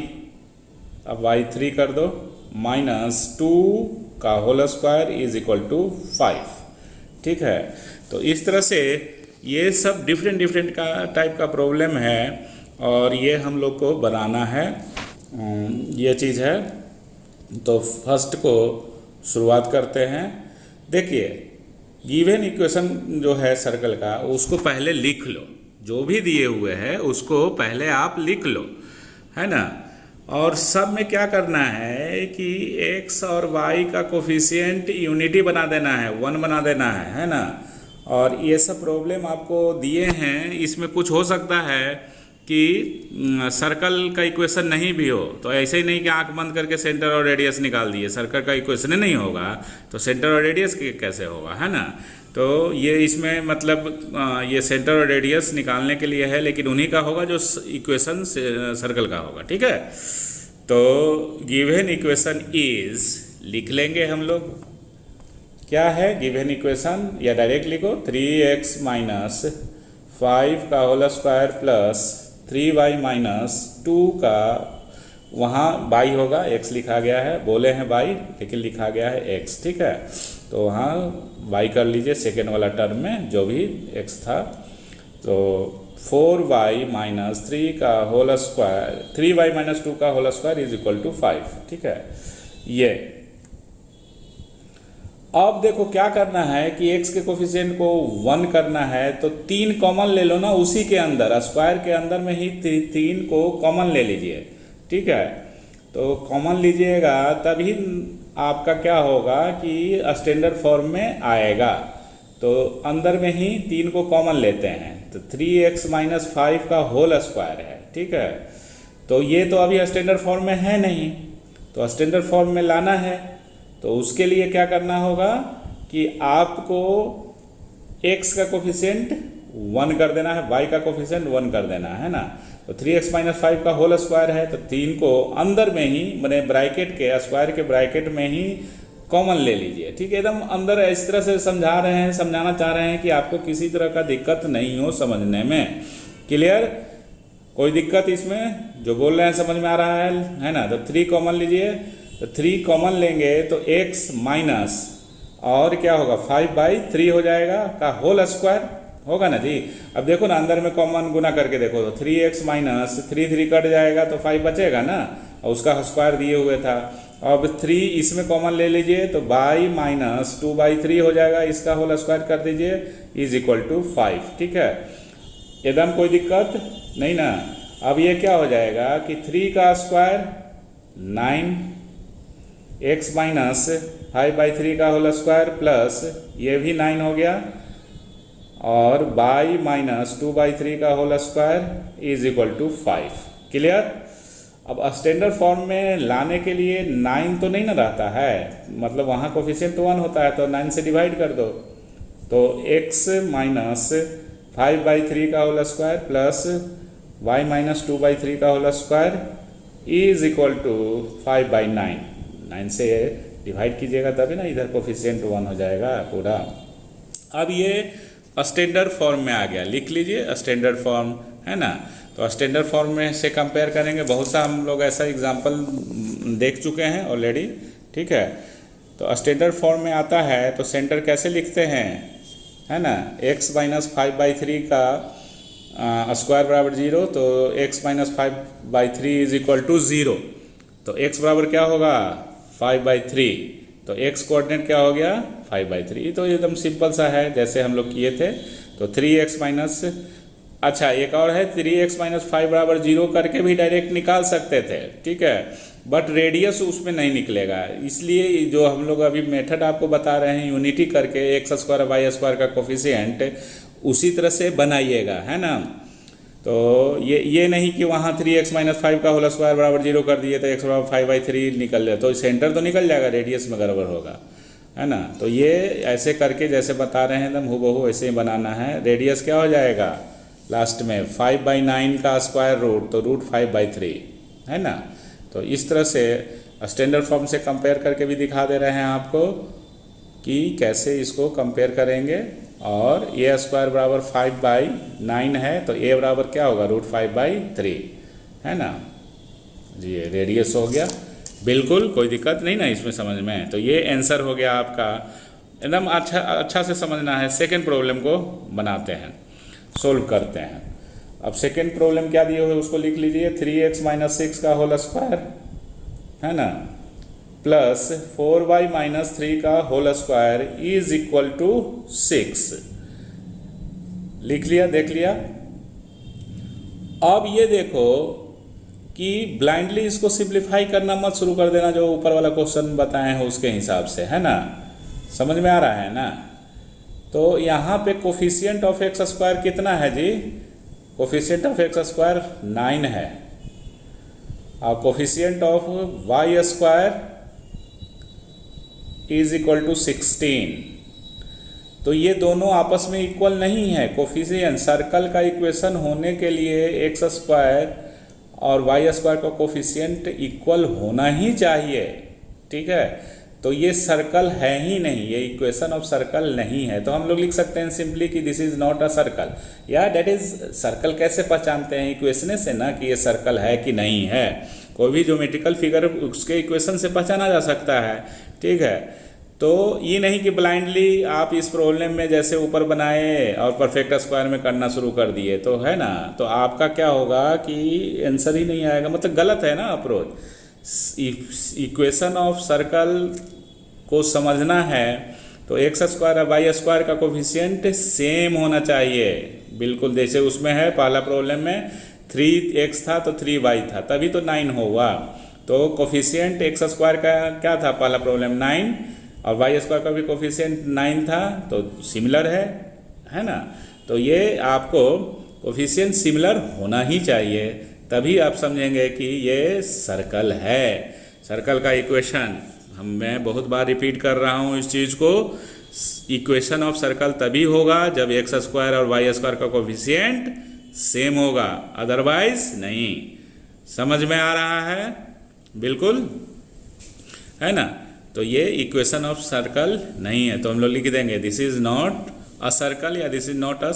Speaker 1: अब y3 कर दो, माइनस 2 का whole square is equal to 5, ठीक है। तो इस तरह से ये सब डिफरेंट का टाइप का प्रॉब्लम है और ये हम लोग को बनाना है, ये चीज़ है। तो फर्स्ट को शुरुआत करते हैं। देखिए गिवन इक्वेशन जो है सर्कल का, उसको पहले लिख लो, जो भी दिए हुए हैं उसको पहले आप लिख लो, है ना। और सब में क्या करना है कि x और y का कोफिशिएंट यूनिटी बना देना है, 1 बना देना है ना। और ये सब प्रॉब्लम आपको दिए हैं, इसमें कुछ हो सकता है कि सर्कल का इक्वेशन नहीं भी हो, तो ऐसे ही नहीं कि आंख बंद करके सेंटर और रेडियस निकाल दिए, सर्कल का इक्वेशन नहीं होगा तो सेंटर और रेडियस कैसे होगा, है ना। तो ये इसमें मतलब ये सेंटर और रेडियस निकालने के लिए है, लेकिन उन्हीं का होगा जो इक्वेशन सर्कल का होगा, ठीक है। तो गिवन इक्वेशन इज लिख लेंगे हम लोग, क्या है गिवन इक्वेशन, या डायरेक्ट लिखो 3x माइनस 5 का whole square plus 3y minus 2 का, वहाँ y होगा, x लिखा गया है, बोले हैं y लेकिन लिखा गया है x, ठीक है। तो वहाँ y कर लीजिए सेकेंड वाला टर्म में जो भी x था। तो 4y माइनस 3 का होल स्क्वायर, 3y माइनस 2 का whole square is equal to 5, ठीक है। ये अब देखो क्या करना है कि x के कोफिशिएंट को 1 करना है, तो 3 कॉमन ले लो ना, उसी के अंदर स्क्वायर के अंदर में ही 3 को कॉमन ले लीजिए, ठीक है। तो कॉमन लीजिएगा तभी आपका क्या होगा कि स्टैंडर्ड फॉर्म में आएगा। तो अंदर में ही 3 को कॉमन लेते हैं, तो 3x माइनस 5 का होल स्क्वायर है, ठीक है। तो ये तो अभी स्टैंडर्ड फॉर्म में है नहीं, तो स्टैंडर्ड फॉर्म में लाना है, तो उसके लिए क्या करना होगा कि आपको x का कोफिशिएंट 1 कर देना है, y का कोफिशिएंट 1 कर देना है ना। तो 3x माइनस 5 का होल स्क्वायर है, तो 3 को अंदर में ही, मैंने ब्रैकेट के स्क्वायर के ब्रैकेट में ही कॉमन ले लीजिए, ठीक है। एकदम अंदर इस तरह से समझा रहे हैं, समझाना चाह रहे हैं कि आपको किसी तरह का दिक्कत नहीं हो समझने में। क्लियर, कोई दिक्कत इसमें, जो बोल रहे हैं समझ में आ रहा है ना। तो 3 कॉमन लीजिए, तो 3 कॉमन लेंगे तो x माइनस और क्या होगा 5/3 हो जाएगा का होल स्क्वायर होगा ना जी। अब देखो ना अंदर में कॉमन गुना करके देखो, तो 3x माइनस 3 कट जाएगा तो 5 बचेगा ना, और उसका स्क्वायर दिए हुए था। अब 3 इसमें कॉमन ले लीजिए, तो y माइनस 2/3 हो जाएगा, इसका होल स्क्वायर कर दीजिए इज इक्वल टू 5, ठीक है। एकदम कोई दिक्कत नहीं ना। अब ये क्या हो जाएगा कि 3 का स्क्वायर 9, x माइनस 5/3 का होल स्क्वायर प्लस ये भी 9 हो गया, और y माइनस 2/3 का whole square is equal to 5। Clear. अब स्टैंडर्ड फॉर्म में लाने के लिए 9 तो नहीं ना रहता है, मतलब वहाँ कोफिशिएंट 1 होता है, तो 9 से डिवाइड कर दो, तो x माइनस 5/3 का whole square plus y minus 2/3 का whole square is equal to 5/9। 9 से डिवाइड कीजिएगा तभी ना इधर कोफिशिएंट 1 हो जाएगा पूरा। अब ये स्टैंडर्ड फॉर्म में आ गया, लिख लीजिए स्टैंडर्ड फॉर्म, है ना। तो स्टैंडर्ड फॉर्म में से कंपेयर करेंगे, बहुत सा हम लोग ऐसा एग्जांपल देख चुके हैं ऑलरेडी, ठीक है। तो स्टैंडर्ड फॉर्म में आता है तो सेंटर कैसे लिखते हैं, है ना, x माइनस 5/3 का स्क्वायर बराबर 0, तो x minus 5/3 is equal to 0। तो x बराबर क्या होगा 5/3, तो x कोऑर्डिनेट क्या हो गया 5/3। तो एकदम सिंपल सा है जैसे हम लोग किए थे। तो 3x माइनस, अच्छा एक और है 3x माइनस 5 बराबर 0 करके भी डायरेक्ट निकाल सकते थे, ठीक है, बट रेडियस उसमें नहीं निकलेगा। इसलिए जो हम लोग अभी मेथड आपको बता रहे हैं यूनिटी करके x स्क्वायर वाई स्क्वायर का कोफिशिएंट उसी तरह से बनाइएगा, है ना। तो ये नहीं कि वहाँ 3x माइनस 5 का होल स्क्वायर बराबर 0 कर दिए तो x बराबर 5/3 निकल जाए, तो सेंटर तो निकल जाएगा, रेडियस में गड़बड़ होगा, है ना। तो ये ऐसे करके जैसे बता रहे हैं एकदम हूबहू ऐसे ही बनाना है। रेडियस क्या हो जाएगा लास्ट में 5/9 का स्क्वायर रूट, तो रूट 5/3, है ना। तो इस तरह से स्टैंडर्ड फॉर्म से कंपेयर करके भी दिखा दे रहे हैं आपको कि कैसे इसको कंपेयर करेंगे। और ए स्क्वायर बराबर 5/9 है तो ए बराबर क्या होगा रूट 5/3, है ना जी। ये रेडियस हो गया, बिल्कुल कोई दिक्कत नहीं ना इसमें समझ में। तो ये आंसर हो गया आपका, एकदम अच्छा से समझना है। सेकेंड प्रॉब्लम को बनाते हैं, सोल्व करते हैं। अब सेकेंड प्रॉब्लम क्या दिए हुए उसको लिख लीजिए। 3x माइनस 6 का होल स्क्वायर, है ना, प्लस 4y माइनस 3 का whole square is equal to 6। लिख लिया, देख लिया। अब ये देखो कि ब्लाइंडली इसको सिंप्लीफाई करना मत शुरू कर देना, जो ऊपर वाला क्वेश्चन बताए हैं उसके हिसाब से, है ना। समझ में आ रहा है ना। तो यहाँ पे कोफिशिएंट ऑफ एक्स स्क्वायर कितना है जी, कोफिशिएंट ऑफ एक्स स्क्वायर 9 है, और coefficient of Y square is equal to 16। तो ये दोनों आपस में इक्वल नहीं है। कोफिशिएंट सर्कल का इक्वेशन होने के लिए एक्स स्क्वायर और वाई स्क्वायर का कोफिशिएंट इक्वल होना ही चाहिए, ठीक है। तो ये सर्कल है ही नहीं, ये इक्वेशन ऑफ सर्कल नहीं है। तो हम लोग लिख सकते हैं सिंपली कि this is not a circle, या डेट इज सर्कल कैसे पहचानते हैं इक्वेशन से ना, कि ये सर्कल है कि नहीं है। कोई भी ज्योमेट्रिकल फिगर उसके इक्वेशन से पहचाना जा सकता है, ठीक है। तो ये नहीं कि ब्लाइंडली आप इस प्रॉब्लम में जैसे ऊपर बनाए और परफेक्ट स्क्वायर में करना शुरू कर दिए, तो है ना, तो आपका क्या होगा कि आंसर ही नहीं आएगा, मतलब गलत है ना अप्रोच। इक्वेशन ऑफ सर्कल को समझना है तो एक्स स्क्वायर और वाई स्क्वायर का कोफिशिएंट सेम होना चाहिए, बिल्कुल जैसे उसमें है पहला प्रॉब्लम में 3x था तो 3y था, तभी तो 9 होगा। तो कोफिशिएंट एक्स स्क्वायर का क्या था पहला प्रॉब्लम 9, और वाई स्क्वायर का भी कोफिशिएंट 9 था, तो सिमिलर है ना। तो ये आपको कोफिशिएंट सिमिलर होना ही चाहिए, तभी आप समझेंगे कि ये सर्कल है। सर्कल का इक्वेशन मैं बहुत बार रिपीट कर रहा हूँ इस चीज़ को, इक्वेशन ऑफ सर्कल तभी होगा जब एक्स स्क्वायर और वाई स्क्वायर का कोफिशिएंट सेम होगा, अदरवाइज नहीं। समझ में आ रहा है, बिल्कुल, है ना। तो ये इक्वेशन ऑफ सर्कल नहीं है, तो हम लोग लिख देंगे this is not a circle या this is not a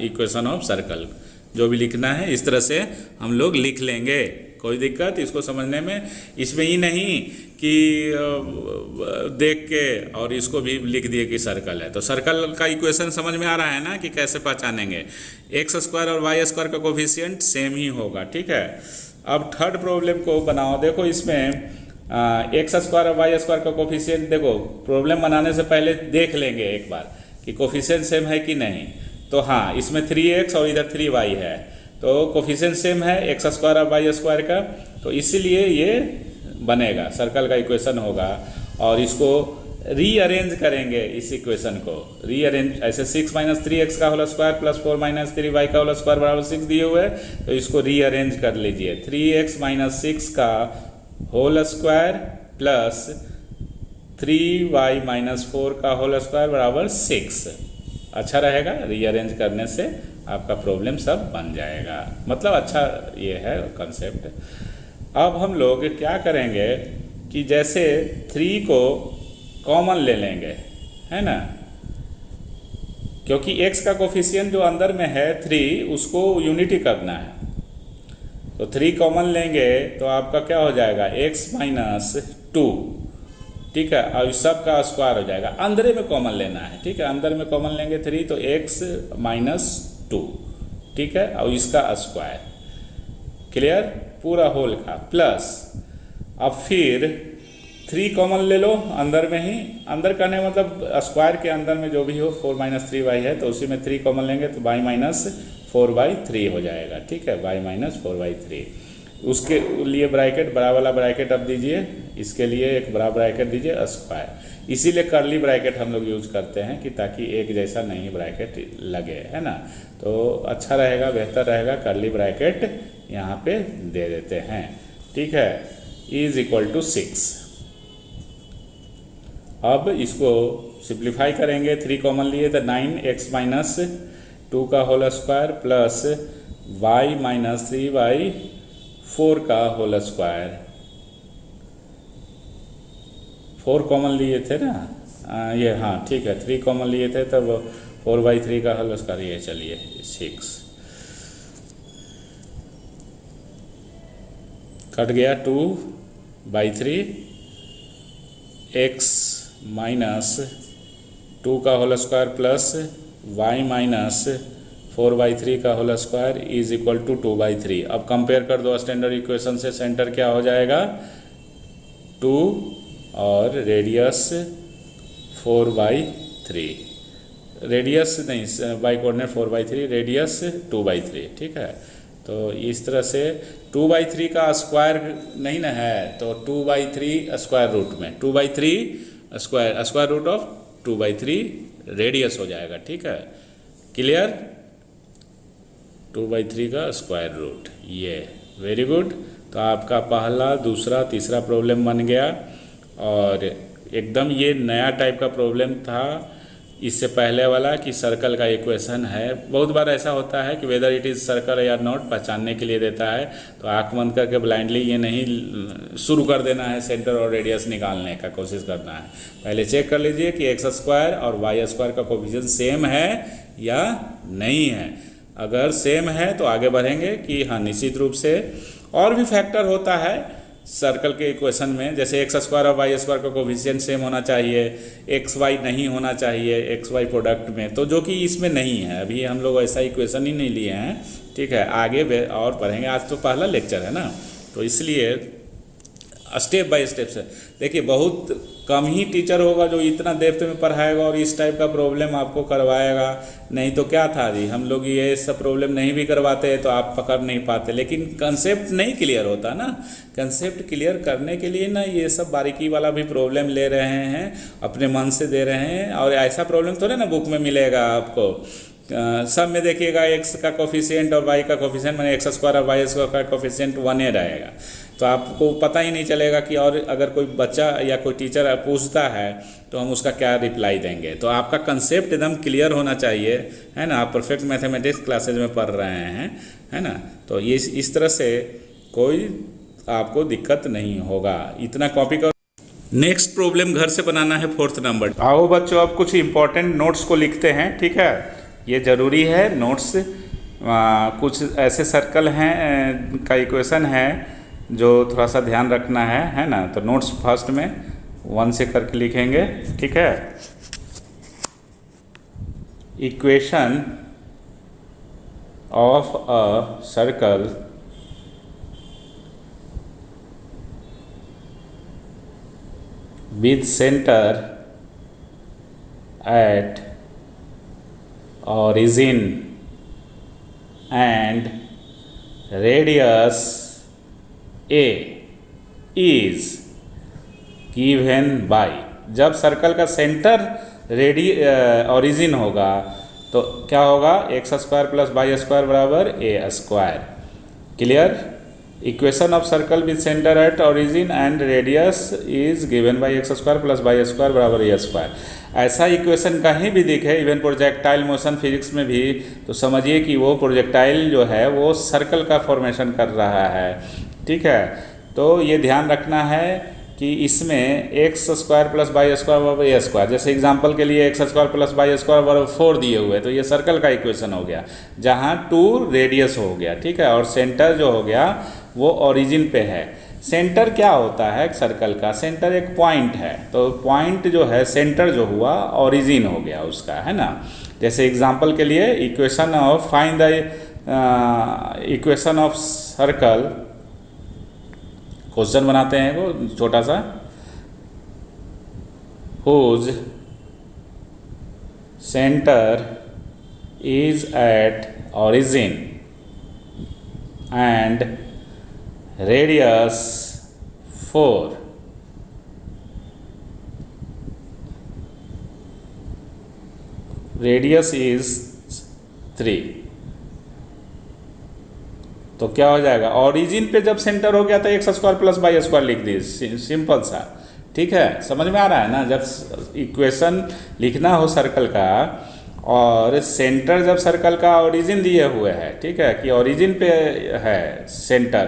Speaker 1: equation of circle. जो भी लिखना है इस तरह से हम लोग लिख लेंगे, कोई दिक्कत इसको समझने में। इसमें ही नहीं कि देख के और इसको भी लिख दिए कि सर्कल है। तो सर्कल का इक्वेशन समझ में आ रहा है ना कि कैसे पहचानेंगे। एक्स स्क्वायर और वाई स्क्वायर का कोफिशिएंट सेम ही होगा, ठीक है। अब थर्ड प्रॉब्लम को बनाओ। देखो इसमें एक्स स्क्वायर और वाई स्क्वायर का कोफिशिएंट, देखो प्रॉब्लम बनाने से पहले देख लेंगे एक बार कि कोफिशिएंट सेम है कि नहीं। तो हाँ, इसमें 3x और इधर 3y है, तो कोफिशिएंट सेम है एक्स स्क्वायर और वाई स्क्वायर का, तो इसीलिए ये बनेगा, सर्कल का इक्वेशन होगा। और इसको रीअरेंज करेंगे, इस इक्वेशन को रीअरेंज ऐसे 6 माइनस 3x का whole square plus 4 minus 3y का होल स्क्वायर बराबर 6 दिए हुए, तो इसको रीअरेंज कर लीजिए। 3x माइनस 6 का whole square plus 3y minus 4 का होल स्क्वायर बराबर 6। अच्छा रहेगा, रीअरेंज करने से आपका प्रॉब्लम सब बन जाएगा, मतलब अच्छा ये है कंसेप्ट। अब हम लोग क्या करेंगे कि जैसे 3 को कॉमन ले लेंगे, है ना, क्योंकि x का कोफिशिएंट जो अंदर में है 3 उसको यूनिटी करना है। तो 3 कॉमन लेंगे तो आपका क्या हो जाएगा x माइनस 2, ठीक है, और इस सब का स्क्वायर हो जाएगा। अंदर में कॉमन लेना है, ठीक है, अंदर में कॉमन लेंगे 3 तो x माइनस 2, ठीक है, और इसका स्क्वायर, क्लियर, पूरा होल का प्लस। अब फिर 3 कॉमन ले लो अंदर में ही, अंदर करने का मतलब स्क्वायर के अंदर में जो भी हो 4 माइनस 3y है तो उसी में 3 कॉमन लेंगे तो y माइनस 4/3 हो जाएगा, ठीक है, y माइनस 4/3। उसके लिए ब्रैकेट, बड़ा वाला ब्रैकेट अब दीजिए, इसके लिए एक बड़ा ब्रैकेट दीजिए स्क्वायर। इसीलिए कर्ली ब्रैकेट हम लोग यूज करते हैं कि ताकि एक जैसा नहीं ब्रैकेट लगे, है ना, तो अच्छा रहेगा, बेहतर रहेगा, कर्ली ब्रैकेट यहाँ पे दे देते हैं, ठीक है, इज इक्वल टू 6। अब इसको सिंप्लीफाई करेंगे, 3 कॉमन लिए तो 9x माइनस 2 का whole square plus y minus 3/4 का होल स्क्वायर। 4 कॉमन लिए थे ना, ये हाँ ठीक है, 3 कॉमन लिए थे तब 4/3 का होल स्क्वायर, ये चलिए 6 कट गया, 2/3 x माइनस 2 का whole square plus y minus 4/3 का whole square is equal to 2/3। अब कंपेयर कर दो स्टैंडर्ड इक्वेशन से, सेंटर क्या हो जाएगा 2 और रेडियस 4/3, रेडियस नहीं बाई कोऑर्डिनेट 4/3, रेडियस 2/3, ठीक है। तो इस तरह से 2/3 का स्क्वायर नहीं ना है तो 2/3 स्क्वायर रूट में 2/3 स्क्वायर रूट ऑफ 2/3 रेडियस हो जाएगा, ठीक है, क्लियर, 2/3 का स्क्वायर रूट, ये वेरी गुड। तो आपका पहला, दूसरा, तीसरा प्रॉब्लम बन गया। और एकदम ये नया टाइप का प्रॉब्लम था, इससे पहले वाला कि सर्कल का इक्वेशन है। बहुत बार ऐसा होता है कि वेदर इट इज़ सर्कल या नॉट पहचानने के लिए देता है, तो आँख बंद करके ब्लाइंडली ये नहीं शुरू कर देना है सेंटर और रेडियस निकालने का कोशिश करना है। पहले चेक कर लीजिए कि एक्स स्क्वायर और वाई स्क्वायर का कोफिशिएंट सेम है या नहीं है। अगर सेम है तो आगे बढ़ेंगे कि हाँ निश्चित रूप से। और भी फैक्टर होता है सर्कल के इक्वेशन में, जैसे एक्स स्क्वायर और वाई स्क्वायर का कोफिशिएंट सेम होना चाहिए, एक्स वाई नहीं होना चाहिए एक्स वाई प्रोडक्ट में, तो जो कि इसमें नहीं है। अभी हम लोग ऐसा इक्वेशन ही नहीं लिए हैं, ठीक है, आगे और पढ़ेंगे। आज तो पहला लेक्चर है ना, तो इसलिए स्टेप बाय स्टेप से देखिए। बहुत कम ही टीचर होगा जो इतना डेप्थ में पढ़ाएगा और इस टाइप का प्रॉब्लम आपको करवाएगा। नहीं तो क्या था जी, हम लोग ये सब प्रॉब्लम नहीं भी करवाते तो आप पकड़ नहीं पाते, लेकिन कंसेप्ट नहीं क्लियर होता ना। कंसेप्ट क्लियर करने के लिए ना ये सब बारीकी वाला भी प्रॉब्लम ले रहे हैं, अपने मन से दे रहे हैं। और ऐसा प्रॉब्लम थोड़े ना बुक में मिलेगा आपको। सब में देखिएगा एक्स का कोफिशिएंट और वाई का कोफिशिएंट, मैंने एक्स स्क्वायर और वाई स्क्वायर का कोफिशिएंट 1 रहेगा, तो आपको पता ही नहीं चलेगा कि। और अगर कोई बच्चा या कोई टीचर पूछता है तो हम उसका क्या रिप्लाई देंगे। तो आपका कंसेप्ट एकदम क्लियर होना चाहिए, है ना। आप परफेक्ट मैथमेटिक्स क्लासेज में पढ़ रहे हैं, है ना, तो ये इस तरह से कोई आपको दिक्कत नहीं होगा। इतना कॉपी कर। नेक्स्ट प्रॉब्लम घर से बनाना है 4th नंबर। आओ बच्चों, अब कुछ इंपॉर्टेंट नोट्स को लिखते हैं, ठीक है, ये ज़रूरी है नोट्स। कुछ ऐसे सर्कल हैं का इक्वेशन है जो थोड़ा सा ध्यान रखना है ना। तो नोट्स फर्स्ट में 1 से करके लिखेंगे, ठीक है। Equation of a circle with center at origin and radius a is given by। जब सर्कल का सेंटर ओरिजिन होगा तो क्या होगा, x square plus Y square बराबर ए square, clear. Equation of circle with centre at origin and radius is given by x square plus Y square बराबर ए square. ऐसा equation कहीं भी दिखे, इवन प्रोजेक्टाइल मोशन फिजिक्स में भी, तो समझिए कि वो प्रोजेक्टाइल जो है वो सर्कल का फॉर्मेशन कर रहा है, ठीक है। तो ये ध्यान रखना है कि इसमें X square plus Y square बराबर ए स्क्वायर, जैसे एग्जांपल के लिए X square plus Y square बराबर 4 दिए हुए, तो ये सर्कल का इक्वेशन हो गया, जहाँ 2 रेडियस हो गया, ठीक है, और सेंटर जो हो गया वो ओरिजिन पे है। सेंटर क्या होता है सर्कल का? सेंटर एक पॉइंट है, तो पॉइंट जो है सेंटर जो हुआ ओरिजिन हो गया उसका, है ना। जैसे एग्जांपल के लिए equation of find the equation of circle, question बनाते हैं वो छोटा सा, whose center is at origin and radius 4, radius is 3। तो क्या हो जाएगा? ओरिजिन पे जब सेंटर हो गया तो X square plus Y square लिख दीजिए, सिंपल सा, ठीक है। समझ में आ रहा है ना? जब इक्वेशन लिखना हो सर्कल का और सेंटर जब सर्कल का ओरिजिन दिए हुए है, ठीक है, कि ओरिजिन पे है सेंटर,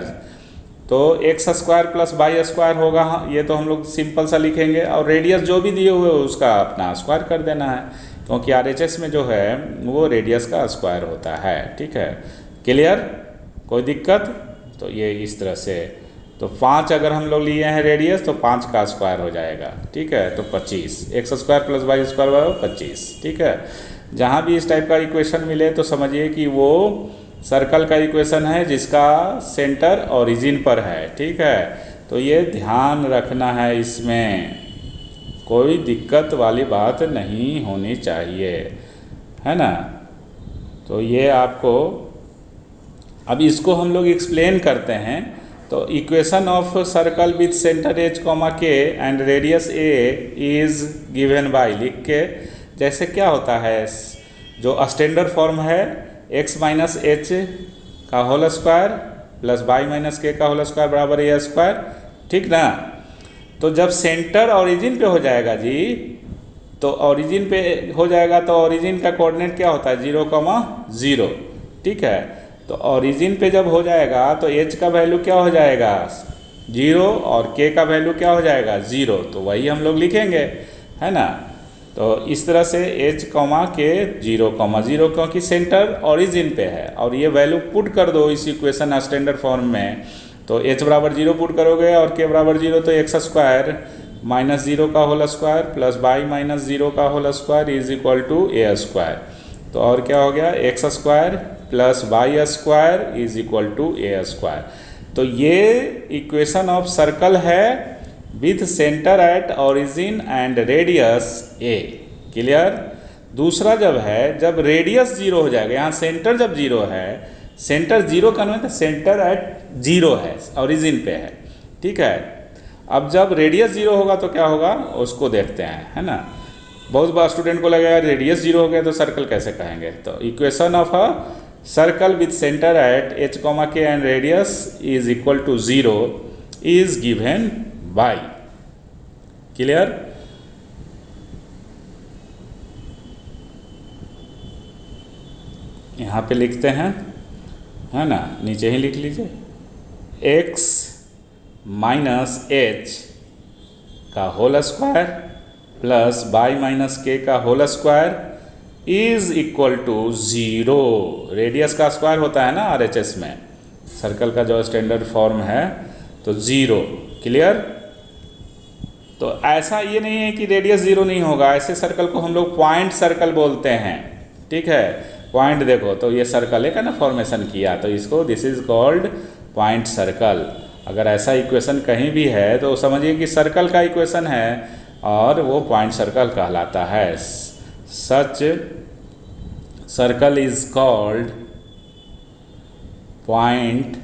Speaker 1: तो X square plus Y square होगा, ये तो हम लोग सिंपल सा लिखेंगे, और रेडियस जो भी दिए हुए उसका अपना स्क्वायर कर देना है, क्योंकि आरएचएस में जो है वो रेडियस का स्क्वायर होता है, ठीक है। क्लियर? कोई दिक्कत? तो ये इस तरह से, तो 5 अगर हम लोग लिए हैं रेडियस तो 5 का स्क्वायर हो जाएगा, ठीक है, तो 25, X square plus Y square 25, ठीक है। जहाँ भी इस टाइप का इक्वेशन मिले तो समझिए कि वो सर्कल का इक्वेशन है जिसका सेंटर ओरिजिन पर है, ठीक है। तो ये ध्यान रखना है, इसमें कोई दिक्कत वाली बात नहीं होनी चाहिए, है ना। तो ये आपको, अब इसको हम लोग एक्सप्लेन करते हैं। तो equation of circle with centre h comma k and radius a is given by लिख के, जैसे क्या होता है, जो स्टैंडर्ड फॉर्म है x माइनस एच का whole square plus Y minus के का होल स्क्वायर बराबर ए स्क्वायर, ठीक ना। तो जब सेंटर ओरिजिन पे हो जाएगा जी, तो ओरिजिन पे हो जाएगा तो ओरिजिन का कोऑर्डिनेट क्या होता है? 0,0, ठीक है। तो ओरिजिन पे जब हो जाएगा तो h का वैल्यू क्या हो जाएगा? 0, और k का वैल्यू क्या हो जाएगा? 0। तो वही हम लोग लिखेंगे, है ना। तो इस तरह से h कॉमा के 0,0, क्योंकि सेंटर ओरिजिन पे है, और ये वैल्यू पुट कर दो इस इक्वेशन स्टैंडर्ड फॉर्म में, तो h बराबर 0 पुट करोगे और k बराबर 0, तो एक्स स्क्वायर माइनस 0 का whole square plus Y minus 0 का whole square is equal to A square. तो और क्या हो गया? X square plus Y square is equal to A square. तो ये इक्वेशन ऑफ सर्कल है with centre at origin and radius A. Clear? दूसरा जब है, जब रेडियस 0 हो जाएगा, यहाँ सेंटर जब 0 है, सेंटर 0 का मतलब सेंटर एट 0 है, ओरिजिन पे है, ठीक है। अब जब रेडियस 0 होगा तो क्या होगा उसको देखते हैं, है ना। बहुत बार स्टूडेंट को लगेगा रेडियस 0 हो गया तो सर्कल कैसे कहेंगे। तो equation of a circle with centre at h comma k and radius is equal to 0 is given by. Clear? यहाँ पे लिखते हैं, है ना, नीचे ही लिख लीजिए, x माइनस एच का whole square plus Y minus के का whole square is equal to 0। Radius का स्क्वायर होता है ना आरएचएस में, सर्कल का जो स्टैंडर्ड फॉर्म है, तो 0। क्लियर? तो ऐसा ये नहीं है कि रेडियस 0 नहीं होगा, ऐसे सर्कल को हम लोग पॉइंट सर्कल बोलते हैं, ठीक है। पॉइंट देखो, तो ये सर्कल है ना फॉर्मेशन किया, तो इसको this is called point circle. अगर ऐसा इक्वेशन कहीं भी है तो समझिए कि सर्कल का इक्वेशन है और वो पॉइंट सर्कल कहलाता है। Such circle is called point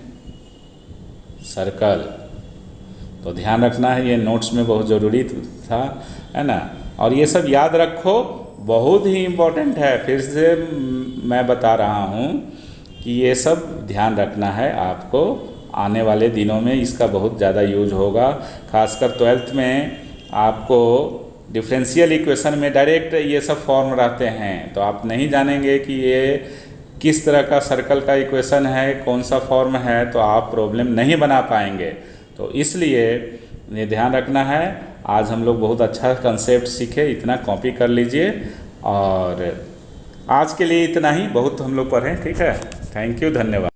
Speaker 1: circle. तो ध्यान रखना है, ये नोट्स में बहुत ज़रूरी था, है ना। और ये सब याद रखो, बहुत ही इम्पोर्टेंट है। फिर से मैं बता रहा हूँ कि ये सब ध्यान रखना है आपको, आने वाले दिनों में इसका बहुत ज़्यादा यूज होगा। खासकर 12th में आपको डिफरेंशियल इक्वेशन में डायरेक्ट ये सब फॉर्म रहते हैं, तो आप नहीं जानेंगे कि ये किस तरह का सर्कल का इक्वेशन है, कौन सा फॉर्म है, तो आप प्रॉब्लम नहीं बना पाएंगे। तो इसलिए ये ध्यान रखना है। आज हम लोग बहुत अच्छा कंसेप्ट सीखे, इतना कॉपी कर लीजिए। और आज के लिए इतना ही, बहुत हम लोग पढ़ें, ठीक है। थैंक यू, धन्यवाद।